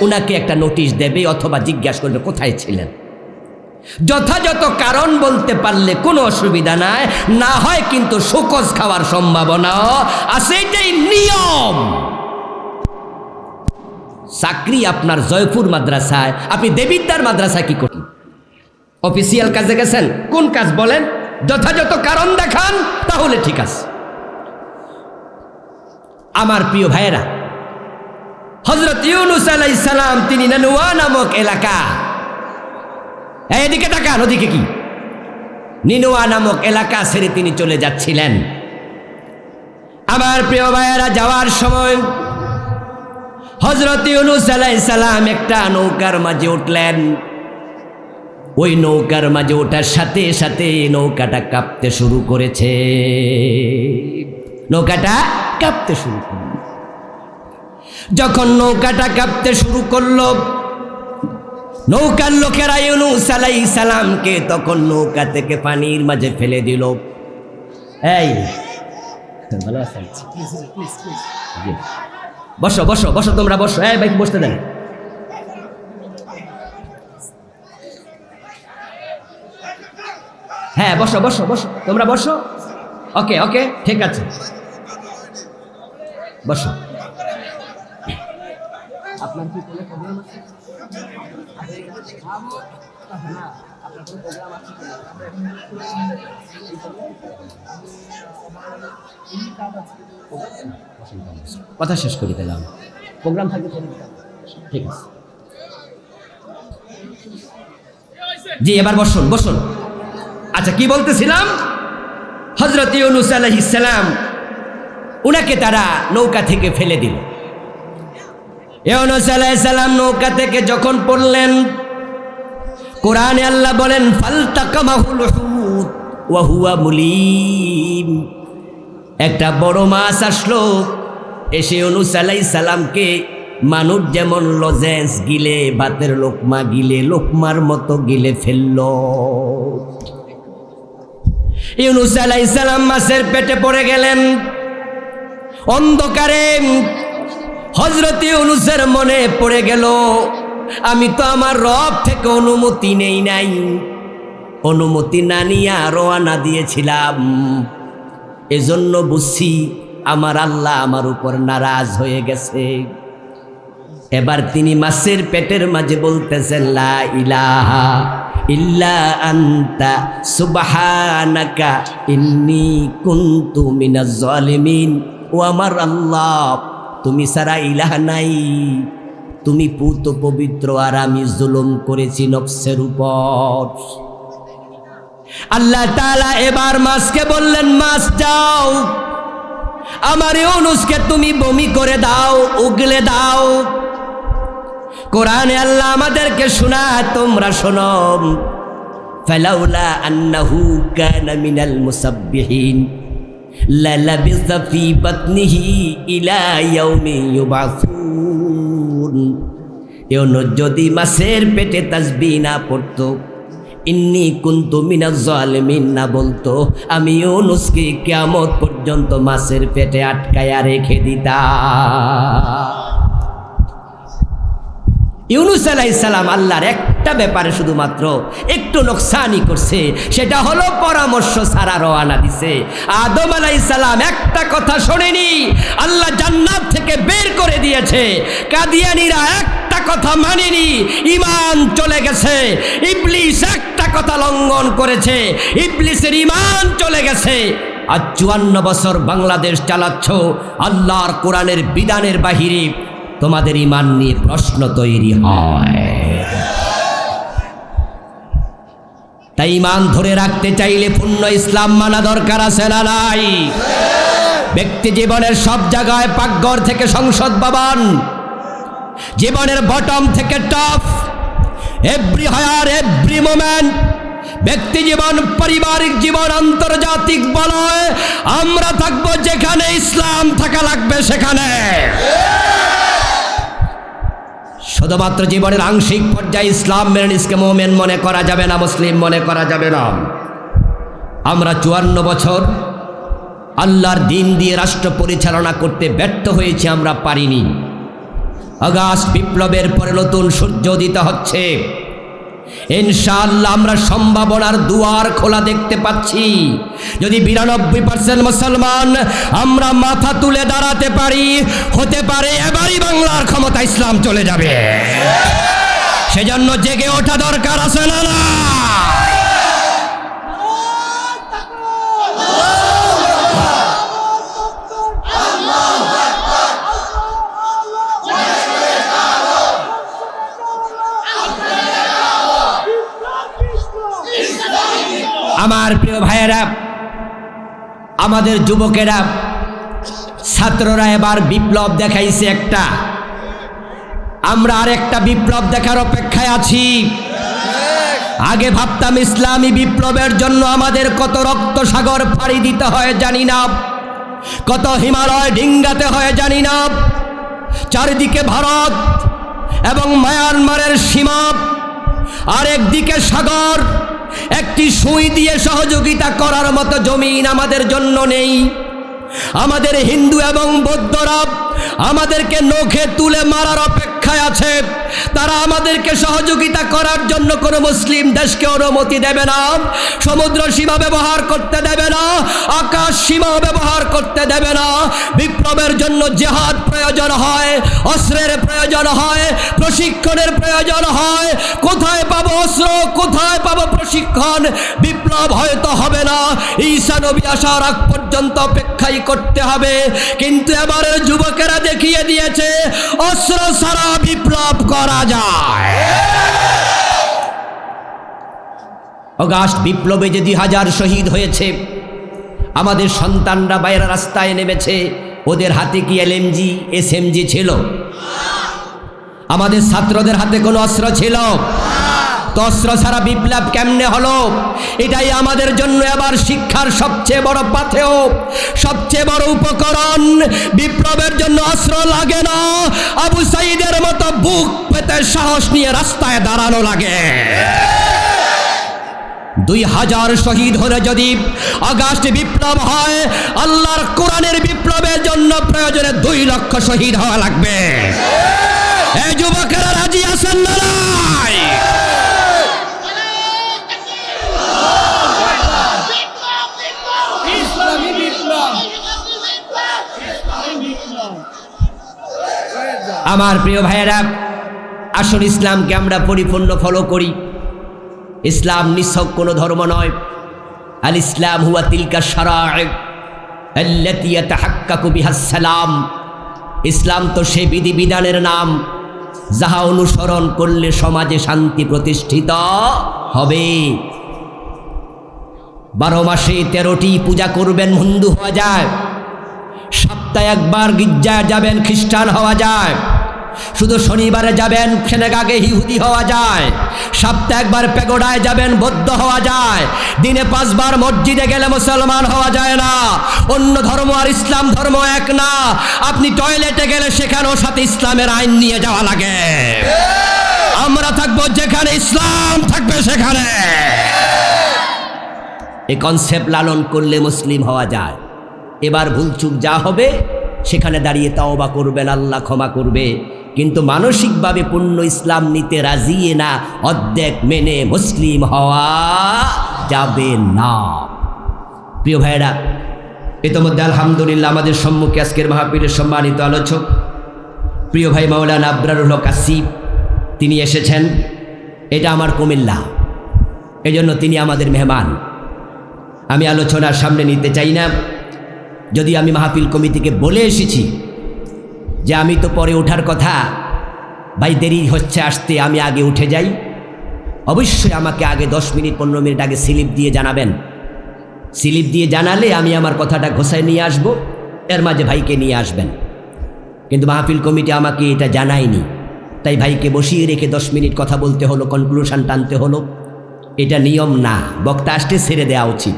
উনাকে একটা নোটিশ দেবে অথবা জিজ্ঞাসা করবে কোথায় ছিলেন। যথাযথ কারণ বলতে পারলে কোনো অসুবিধা নাই, না হয় কিন্তু শোকজ খাওয়ার সম্ভাবনাও আছে। এটাই নিয়ম। চাকরি আপনার জয়পুর মাদ্রাসায়, আপনি দেবিদ্যার মাদ্রাসায় কি করেন? অফিসিয়াল কাজে গেছেন, কোন কাজ বলেন? যথাযথ কারণ দেখান, তাহলে ঠিক আছে। আমার প্রিয় ভাইয়েরা, হযরত ইউনূস আলাইহিস সালাম তিনি নানুয়া নামক এলাকা, এদিকে তাকান, ওদিকে কি, নিনুয়া নামক এলাকা ছেড়ে তিনি চলে যাচ্ছিলেন। আমার প্রিয় ভাইয়েরা, যাওয়ার সময় হযরত ইউনূস আলাইহিস সালাম একটা নৌকার মাঝে উঠলেন। ওই নৌকার মাঝে ওঠার সাথে সাথে নৌকাটা কাঁপতে শুরু করেছে। নৌকাটা কাঁপতে শুরু করল। যখন নৌকাটা কাঁপতে শুরু করলো, নৌকার লোকেরা ইউনূস আলাইহিস সালামকে তখন নৌকা থেকে পানির মাঝে ফেলে দিল। এই ভালো আছেন? বসো বসো বসো, তোমরা বসো। এই ভাই বসতে দেন। হ্যাঁ বসো বসো বসো, তোমরা বসো। ওকে ওকে, ঠিক আছে, বসো। আপনার কি কোনো প্রবলেম আছে? কথা শেষ করে দিলাম, প্রোগ্রাম থাকবে, ঠিক আছে। জি এবার বসুন বসুন। আচ্ছা, কি বলতেছিলাম? হযরত ইউনূস আলাইহিস সালাম, উনাকে তারা নৌকা থেকে ফেলে দিল। ইউনূস আলাইহিস সালাম নৌকা থেকে যখন পড়লেন, কোরআনে আল্লাহ বলেন ফালতাকামাহুল হুত ওয়া হুয়া মুলিম। একটা বড় মাছ আসলো, এসে ইউনূস আলাইহিস সালামকে মানুষ যেমন লজেন্স গিলে, ভাতের লোকমা গিলে, লোকমার মতো গিলে ফেলল। ইউনূস আলাইহিস সালাম মাছের পেটে পড়ে গেলেন। অন্ধকারে হযরত ইউনূসের মনে পড়ে গেল, আমি তো আমার রব থেকে অনুমতি নেই নাই, অনুমতি না নিয়ে রওনা দিয়েছিলাম। এজন্য বুঝছি আমার আল্লাহ আমার উপর নারাজ হয়ে গেছে। এবার তিনি মাছের পেটের মাঝে বলতেছেন, লা ইলাহা ইল্লা আনতা সুবহানাকা ইন্নী কুনতু মিনাজ জালিমিন। ও আমার আল্লাহ, তুমি ছাড়া ইলাহ নাই, তুমি পুত পবিত্র, আর আমি জুলুম করেছি নফসের উপর। আল্লাহ তাআলা এবার মাছকে বললেন, মাছ যাও, আমার ইউনূসকে তুমি বমি করে দাও, উগলে দাও। কোরআনে আল্লাহ আমাদেরকে শোনায়, তোমরা শোনো, ফালাউলা আন্নাহু কানা মিনাল মুসাব্বিহিন লালাবিসা ফি বাতনিহি ইলা ইয়াউমি ইউবাসুন। ইউনূস যদি মাছের পেটে তাসবিহ না পড়তো, ইন্নী কুনতু মিনাজ জালিমিন না বলতো, আমি ইউনূসকে কিয়ামত পর্যন্ত মাছের পেটে আটকায়া রেখে দিতাম। ইউনূস আলাইহিস সালাম আল্লাহর একটা ব্যাপারে শুধুমাত্র একটু নোকসানি করছে, সেটা হলো পরামর্শ ছাড়া রওনা দিছে। আদম আলাইহিস সালাম একটা কথা শোনেনি, আল্লাহ জান্নাত থেকে বের করে দিয়েছে। কাদিয়ানীরা একটা কথা মানেনি, ঈমান চলে গেছে। ইবলিস একটা কথা লঙ্ঘন করেছে, ইবলিসের ঈমান চলে গেছে। আজ 54 বছর বাংলাদেশ চালাচ্ছ, আল্লাহর কোরআনের বিধানের বাহিরে তোমাদের ঈমান নিয়ে প্রশ্ন তৈরি হয়। তাই ঈমান ধরে রাখতে চাইলে পূর্ণ ইসলাম মানা দরকার আছে না নাই? ব্যক্তি জীবনের সব জায়গায়, পাকঘর থেকে সংসদ ভবন, জীবনের বটম থেকে top, every higher every moment ব্যক্তি জীবন, পারিবারিক জীবন, আন্তর্জাতিক বলয়, আমরা থাকবো যেখানে ইসলাম থাকা লাগবে সেখানে। শুধুমাত্র জীবনের আংশিক পর্যায়ে ইসলাম মেনে নিজকে মুমিন মনে করা যাবে না, মুসলিম মনে করা যাবে না। আমরা 54 বছর আল্লাহর দিন দিয়ে রাষ্ট্র পরিচালনা করতে ব্যর্থ হয়েছি, আমরা পারিনি। আগস্ট বিপ্লবের পরে নতুন সূর্য উদিত হচ্ছে, ইনশাআল্লাহ আমরা সম্ভাবনার দুয়ার খোলা দেখতে পাচ্ছি। যদি 92% মুসলমান আমরা মাথা তুলে দাঁড়াতে পারি, হতে পারে এবারই বাংলার ক্ষমতা ইসলাম চলে যাবে। সেজন্য জেগে ওঠা দরকার আছে না? না, আমার প্রিয় ভাইয়েরা, আমাদের যুবকেরা, ছাত্ররা এবার বিপ্লব দেখাইছে একটা। আমরা আরেকটা বিপ্লব দেখার অপেক্ষায় আছি। আগে ভাবতাম ইসলামী বিপ্লবের জন্য আমাদের কত রক্ত সাগর পাড়ি দিতে হয় জানি না, কত হিমালয় ডিঙ্গাতে হয় জানি না। চারিদিকে ভারত এবং মায়ানমারের সীমা, আরেকদিকে সাগর। একটি সুই দিয়ে সহযোগিতা করার মতো জমিন আমাদের জন্য নেই। আমাদের হিন্দু এবং বৌদ্ধরা আমাদেরকে নখে তুলে মারার অপেক্ষায় আছে। তারা আমাদেরকে সহযোগিতা করার জন্য কোনো মুসলিম দেশকে অনুমতি দেবে না, সমুদ্র সীমা ব্যবহার করতে দেবে না, আকাশ সীমা ব্যবহার করতে দেবে না। বিপ্লবের জন্য জিহাদ প্রয়োজন হয়, অস্ত্রের প্রয়োজন হয়, প্রশিক্ষণের প্রয়োজন হয়। কোথায় পাবো অস্ত্র, কোথায় পাবো প্রশিক্ষণ? বিপ্লব হয়তো হবে না, ঈসা নবী আসার আগ পর্যন্ত অপেক্ষাই করতে হবে। কিন্তু এবারের যুবকেরা দেখিয়ে দিয়েছে অস্ত্র ছাড়া বিপ্লব করা যায়। অগাস্ট বিপ্লবে যে 2000 শহীদ হয়েছে, আমাদের সন্তানরা বাইরে রাস্তায় নেমেছে, ওদের হাতে কি এলএমজি এসএমজি ছিল? আমাদের ছাত্রদের হাতে কোনো অস্ত্র ছিল? তো অস্ত্র ছাড়া বিপ্লব কেমনে হলো? এটাই আমাদের জন্য এবার শিক্ষার সবচেয়ে বড় পাথেয়, সবচেয়ে বড় উপকরণ। বিপ্লবের জন্য অস্ত্র লাগে না, আবু সাইদের মতো বুক পেতে সাহস নিয়ে রাস্তায় দাঁড়ানো লাগে। 2000 শহীদ হলে যদি আগস্ট বিপ্লব হয়, আল্লাহর কোরআনের বিপ্লবের জন্য প্রয়োজনে 2 লক্ষ শহীদ হওয়া লাগবে। এই যুবকেরা রাজি আছেন না? আমার প্রিয় ভাইয়েরা, আসল ইসলামকে আমরা পরিপূর্ণ ফলো করি। ইসলাম নিছক কোনো ধর্ম নয়। আল ইসলাম হুয়া তিলকা শারাঈ আল্লাতী ইয়াতাহাক্কাকু বিহাস সালাম। ইসলাম তো সেই বিধিবিধানের নাম যাহা অনুসরণ করলে সমাজে শান্তি প্রতিষ্ঠিত হবে। 12 মাসে 13টি পূজা করবেন, হিন্দু হওয়া যায়। সপ্তাহে একবার গির্জায় যাবেন, খ্রিস্টান হওয়া যায়। শুধু শনিবারে যাবেন, সেনেগাগে ইহুদি হওয়া যায়। সপ্তাহে একবার পেগোডায় যাবেন, বৌদ্ধ হওয়া যায়। দিনে 5 বার মসজিদে গেলে মুসলমান হওয়া যায় না। অন্য ধর্ম আর ইসলাম ধর্ম এক না। আপনি টয়লেটে গেলে সেখানেও সাথে ইসলামের আইন নিয়ে যাওয়া লাগে। আমরা থাকবো যেখানে ইসলাম থাকবে সেখানে। এই কনসেপ্ট লালন করলে মুসলিম হওয়া যায়। এবার ভুলচুক যা হবে সেখানে দাঁড়িয়ে তাওবা করবেন, আল্লাহ ক্ষমা করবে। কিন্তু মানসিকভাবে পূর্ণ ইসলাম নিতে রাজি না, অর্ধেক মেনে মুসলিম হওয়া যাবে না। প্রিয় ভাইরা, ইতিমধ্যে আলহামদুলিল্লাহ আমাদের সম্মুখে আজকের মাহফিলের সম্মানিত আলোচক প্রিয় ভাই মাওলানা আবরারুল হক আসিফ তিনি এসেছেন। এটা আমার কুমিল্লা, এজন্য তিনি আমাদের মেহমান। আমি আলোচনার সামনে নিতে চাই না, যদি আমি মাহফিল কমিটিকে বলে এসেছি যে আমি তো পরে ওঠার কথা, ভাই দেরি হচ্ছে আসতে, আমি আগে উঠে যাই। অবশ্যই আমাকে আগে 10 মিনিট 15 মিনিট আগে স্লিপ দিয়ে জানাবেন। স্লিপ দিয়ে জানালে আমি আমার কথাটা ঘোষায় নিয়ে আসব, এর মাঝে ভাইকে নিয়ে আসবেন। কিন্তু মাহফিল কমিটি আমাকে এটা জানায়নি, তাই ভাইকে বসিয়ে রেখে 10 মিনিট কথা বলতে হলো, কনক্লুশন টানতে হলো। এটা নিয়ম না, বক্তা আসতে ছেড়ে দেওয়া উচিত।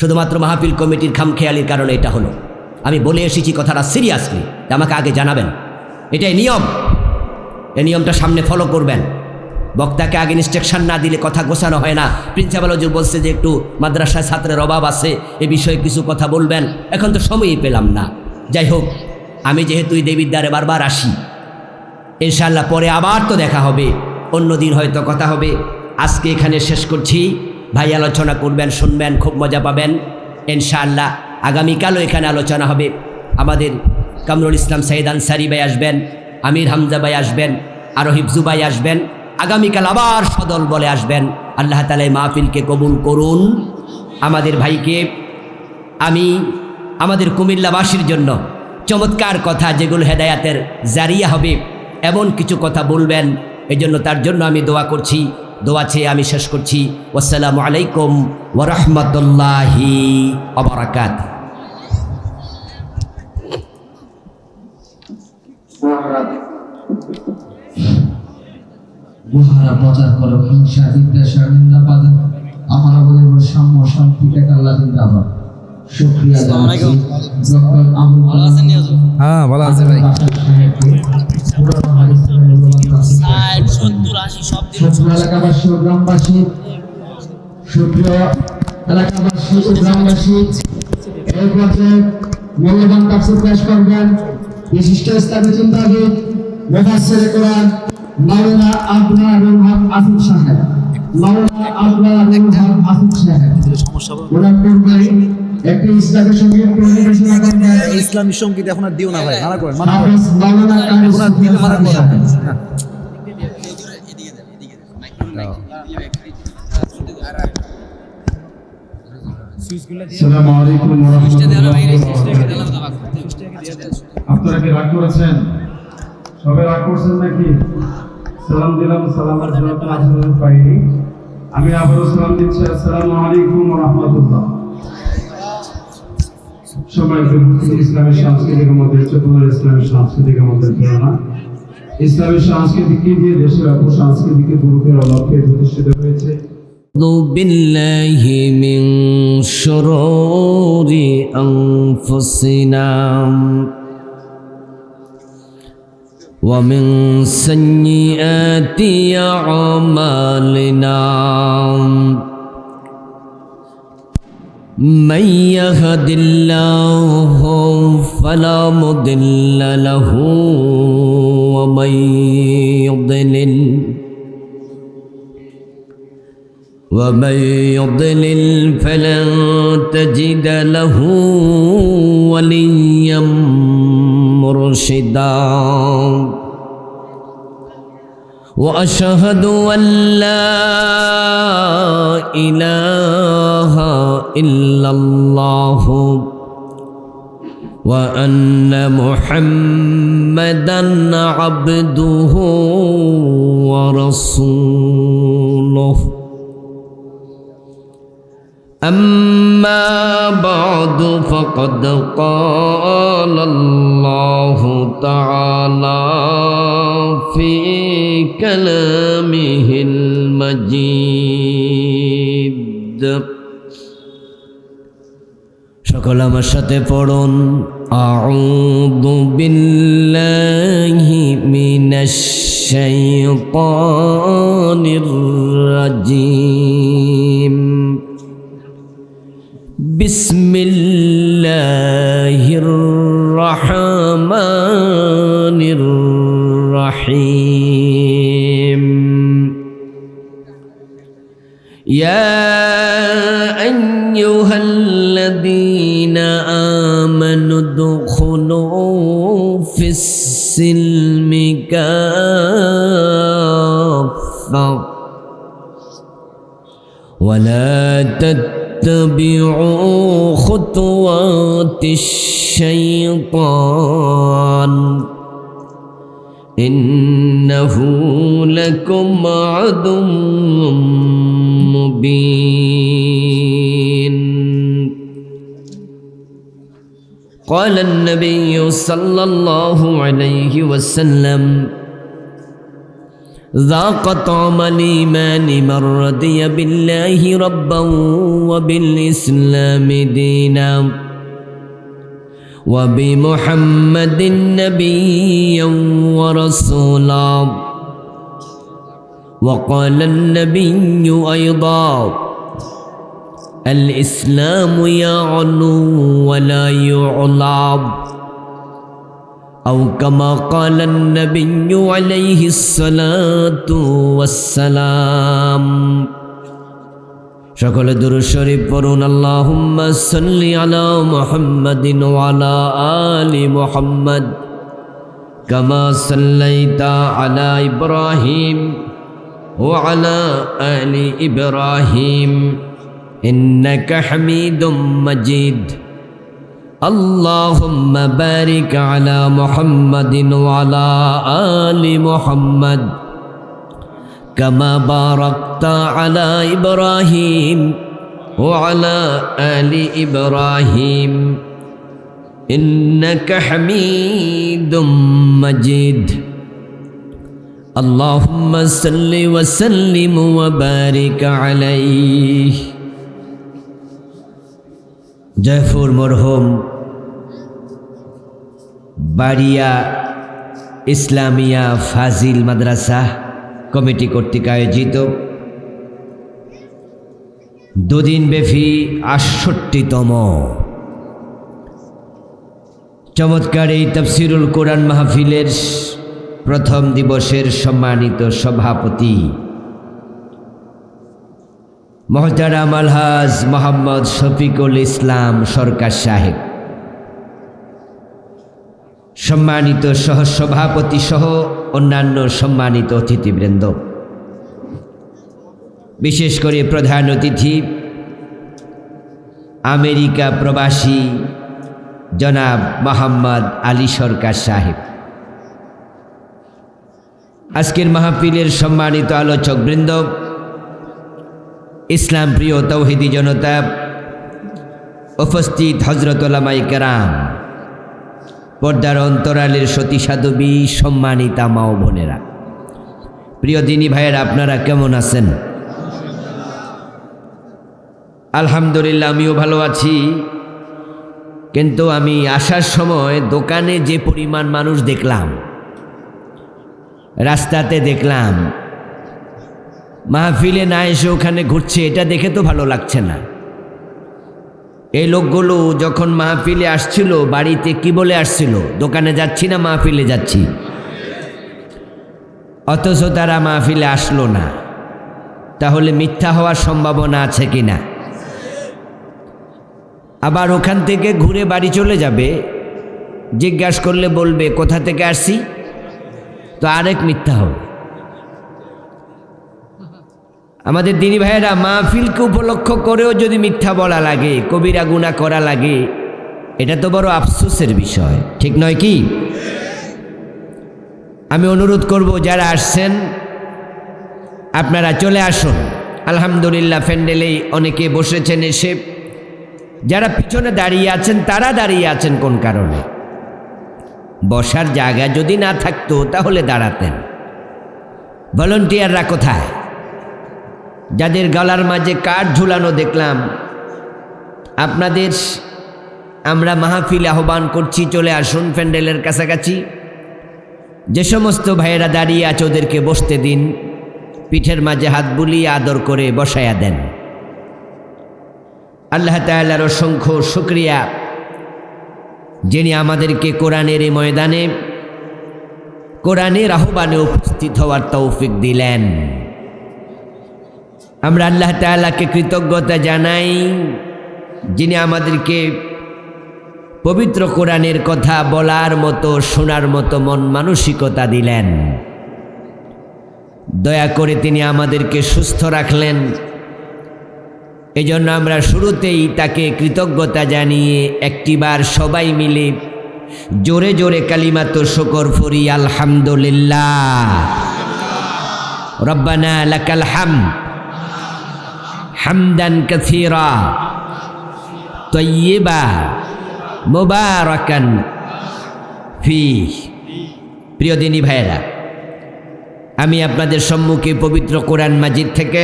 শুধুমাত্র মাহফিল কমিটির খামখেয়ালির কারণে এটা হলো। আমি বলে এসেছি কথাটা সিরিয়াসলি, আমাকে আগে জানাবেন। এটাই নিয়ম, এই নিয়মটা সামনে ফলো করবেন। বক্তাকে আগে ইনস্ট্রাকশন না দিলে কথা গোছানো হয় না। প্রিন্সিপাল হুজুর বলছে যে একটু মাদ্রাসায় ছাত্রের অভাব আছে, এ বিষয়ে কিছু কথা বলবেন, এখন তো সময়ই পেলাম না। যাই হোক, আমি যেহেতু এই দেবীর দ্বারে বারবার আসি, ইনশাআল্লাহ পরে আবার তো দেখা হবে, অন্য দিন হয়তো কথা হবে। আজকে এখানে শেষ করছি। ভাই আলোচনা করবেন, শুনবেন, খুব মজা পাবেন ইনশাআল্লাহ। আগামীকালও এখানে আলোচনা হবে। আমাদের কামরুল ইসলাম সাইদ আনসারি ভাই আসবেন, আমির হামজা ভাই আসবেন, আরও হিফজু ভাই আসবেন। আগামীকাল আবার সদল বলে আসবেন। আল্লাহ তাআলা এই মাহফিলকে কবুল করুন। আমাদের ভাইকে আমি আমাদের কুমিল্লাবাসীর জন্য চমৎকার কথা, যেগুলো হেদায়াতের জারিয়া হবে, এমন কিছু কথা বলবেন, এই জন্য তার জন্য আমি দোয়া করছি। দোয়া চেয়ে আমি শেষ করছি। আসসালামু আলাইকুম ওয়া রাহমাতুল্লাহি ওয়া বারাকাতুহু। গুহারা প্রচার করো হিংসা বিদ্বেষা নিন্দাবাদ আমার আমাদের সাম্য শান্তিটাকে আল্লাহ জিন্দাবাদ। শুকরিয়া জানাচ্ছি ডক্টর আবুল কালাম। হ্যাঁ ভালো আছে ভাই। এলাকাবাসী ও গ্রামবাসী, সুপ্রিয় এলাকাবাসী ও গ্রামবাসী, এই পর্যায়ে মূল্যবান তাফসীর পেশ করবেন বিশিষ্ট ইসলামী চিন্তাবিদ মুফাসসিরে কোরআন মাওলানা আবদুল্লাহ রহমান আসিফ সাহেব। মাওলানা আবদুল্লাহ রহমান আসিফ সাহেব ওনার পূর্বে একটি ইসলামী সঙ্গীত পরিবেশনা করবেন। ইসলামী সঙ্গীত এখন আর দিও না ভাই, মানা করেন, মানা করেন। হাফেজ মাওলানা কারি ওনার দিলে মানা করেন। আসসালামু আলাইকুম ওয়া রাহমাতুল্লাহি ওয়া বারাকাতুহু। আপনারা কি রাগ করেছেন? সবাই রাগ করছেন নাকি? সালাম দিলাম, সালামের জবাব আসলে পাইনি। আমি আবারও সালাম দিচ্ছি। আসসালামু আলাইকুম ওয়া রাহমাতুল্লাহ। সম্মানিত ইসলামের সাংস্কৃতিক মধ্যে চট্টগ্রামের ইসলামের সাংস্কৃতিক মধ্যে প্রেরণা ইসলামের সংস্কৃতিকে দিয়ে দেশের অপসংস্কৃতিকে দূর করার লক্ষ্যে প্রতিষ্ঠিত হয়েছে। أعوذ بالله من شرور أنفسنا ومن سيئات أعمالنا من يهد الله فلا مضل له ومن يضلل فلن تجد له وليا مرشدا وأشهد أن لا إله إلا الله وأن محمدا عبده ورسوله أما بعد فقد قال الله تعالى في كلامه المجيد সকল আমার সাথে পড়ুন আউযু বিল্লাহি মিনাশ শাইতানির রাজিম বিসমিল্লাহির রহমানির রহিম ইয়া আইয়ুহাল্লাযীনা আমানু দুখুলু ফিস-সিলমি কাফা ওয়া লা اتبعوا خطوات الشيطان إنه لكم عدو مبين قال النبي صلى الله عليه وسلم ذاق طعم الإيمان من رضي بالله ربا وبالإسلام دينا وبمحمد نبيا ورسولا وقال النبي أيضا الإسلام يعلو ولا يعلى أو كما قال النبي عليه الصلاة والسلام সকলে দুরূদ শরীফ পড়ুন আল্লাহুম্মা সাল্লি আলা মুহাম্মাদিন ওয়া আলা আলি মুহাম্মাদ কামা সাল্লাইতা আলা ইব্রাহিম ওয়া আলা আলি ইব্রাহিম ইন্নাকা হামিদুম মাজিদ اللهم بارك على محمد وعلى آل محمد كما باركت على إبراهيم وعلى آل إبراهيم إنك حميد مجيد اللهم صل وسلم وبارك عليه জয়পুর মরহুম বাড়িয়া ইসলামিয়া ফাজিল মাদ্রাসা কমিটি কর্তৃক আয়োজিত দুদিনব্যাপী ৬৮তম চমৎকার এই তাফসিরুল কোরআন মাহফিলের প্রথম দিবসের সম্মানিত সভাপতি মোহতারাম আলহাজ মোহাম্মদ শফিকুল ইসলাম সরকার সাহেব, সম্মানিত সহসভাপতি সহ অন্যান্য সম্মানিত অতিথিবৃন্দ, বিশেষ করে প্রধান অতিথি আমেরিকা প্রবাসী জনাব মোহাম্মদ আলী সরকার সাহেব, আজকের মাহফিলের সম্মানিত আলোচকবৃন্দ, ইসলাম প্রিয় তৌহিদি জনতা, উপস্থিত হযরত উলামায়ে কেরাম, পর্দার অন্তরালের সতী সাধবী, সম্মানিতা মা ও বোনেরা, প্রিয় দিনী ভাইয়েরা, আপনারা কেমন আছেন? আলহামদুলিল্লাহ, আমিও ভালো আছি। কিন্তু আমি আসার সময় দোকানে যে পরিমাণ মানুষ দেখলাম, রাস্তাতে দেখলাম, মাহফিলে না এসে ওখানে ঘুরছে, এটা দেখে তো ভালো লাগছে না। এই লোকগুলো যখন মাহফিলে আসছিল, বাড়িতে কি বলে আসছিল? দোকানে যাচ্ছি না মাহফিলে যাচ্ছি, অথচ তারা মাহফিলে আসলো না। তাহলে মিথ্যা হওয়ার সম্ভাবনা আছে কি না? আবার ওখান থেকে ঘুরে বাড়ি চলে যাবে, জিজ্ঞাসা করলে বলবে কোথা থেকে আসছি, তো আরেক মিথ্যা হবে। আমাদের দিনী ভাইয়েরা, মাহফিলকে উপলক্ষ করেও যদি মিথ্যা বলা লাগে, কবিরা গুনাহ করা লাগে, এটা তো বড় আফসোসের বিষয়, ঠিক নয় কি? আমি অনুরোধ করব, যারা আসছেন আপনারা চলে আসুন। আলহামদুলিল্লাহ, প্যান্ডেলেই অনেকে বসেছেন এসে। যারা পিছনে দাঁড়িয়ে আছেন, তারা দাঁড়িয়ে আছেন কোন কারণে? বসার জায়গা যদি না থাকতো তাহলে দাঁড়াতেন। ভলান্টিয়াররা কোথায়? যাদের গলার মাঝে কাঠ ঝুলানো দেখলাম, আপনাদের আমরা মাহফিল আহ্বান করছি, চলে আসুন প্যান্ডেলের কাছাকাছি। যে সমস্ত ভাইয়েরা দাঁড়িয়ে আছে ওদেরকে বসতে দিন, পিঠের মাঝে হাত বুলিয়ে আদর করে বসায়া দেন। আল্লাহ তাআলার অসংখ্য শুকরিয়া, যিনি আমাদেরকে কোরআনের এই ময়দানে কোরআনের আহ্বানে উপস্থিত হওয়ার তৌফিক দিলেন। আমরা আল্লাহ তাআলাকে কৃতজ্ঞতা জানাই, যিনি আমাদেরকে পবিত্র কোরআনের কথা বলার মতো, শোনার মতো মন মানসিকতা দিলেন। দয়া করে তিনি আমাদেরকে সুস্থ রাখলেন। এজন্য আমরা শুরুতেই তাকে কৃতজ্ঞতা জানিয়ে একটিবার সবাই মিলে জোরে জোরে কালিমাত শুকর পড়ি, আলহামদুলিল্লাহ। রব্বানা লাকাল হামদ হামদান কাসীরা তাইয়্যিবা মুবারাকান ফীহ। প্রিয় দিনী ভাইয়েরা, আমি আপনাদের সম্মুখে পবিত্র কোরআন মাজিদ থেকে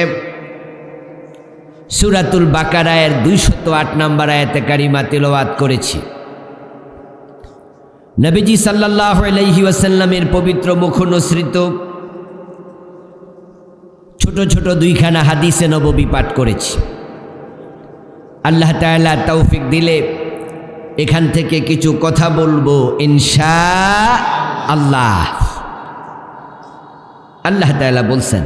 সূরাতুল বাকারায়ের 208 নম্বর আয়াতে কারিমা তিলাওয়াত করেছি। নবীজি সাল্লাল্লাহু আলাইহি ওয়াসাল্লামের পবিত্র মুখনসৃত ছোট ছোট দুইখানা হাদিসে নববী পাঠ করেছি। আল্লাহ তাআলা তৌফিক দিলে এখান থেকে কিছু কথা বলবো ইনশাআল্লাহ। আল্লাহ তাআলা বলছেন,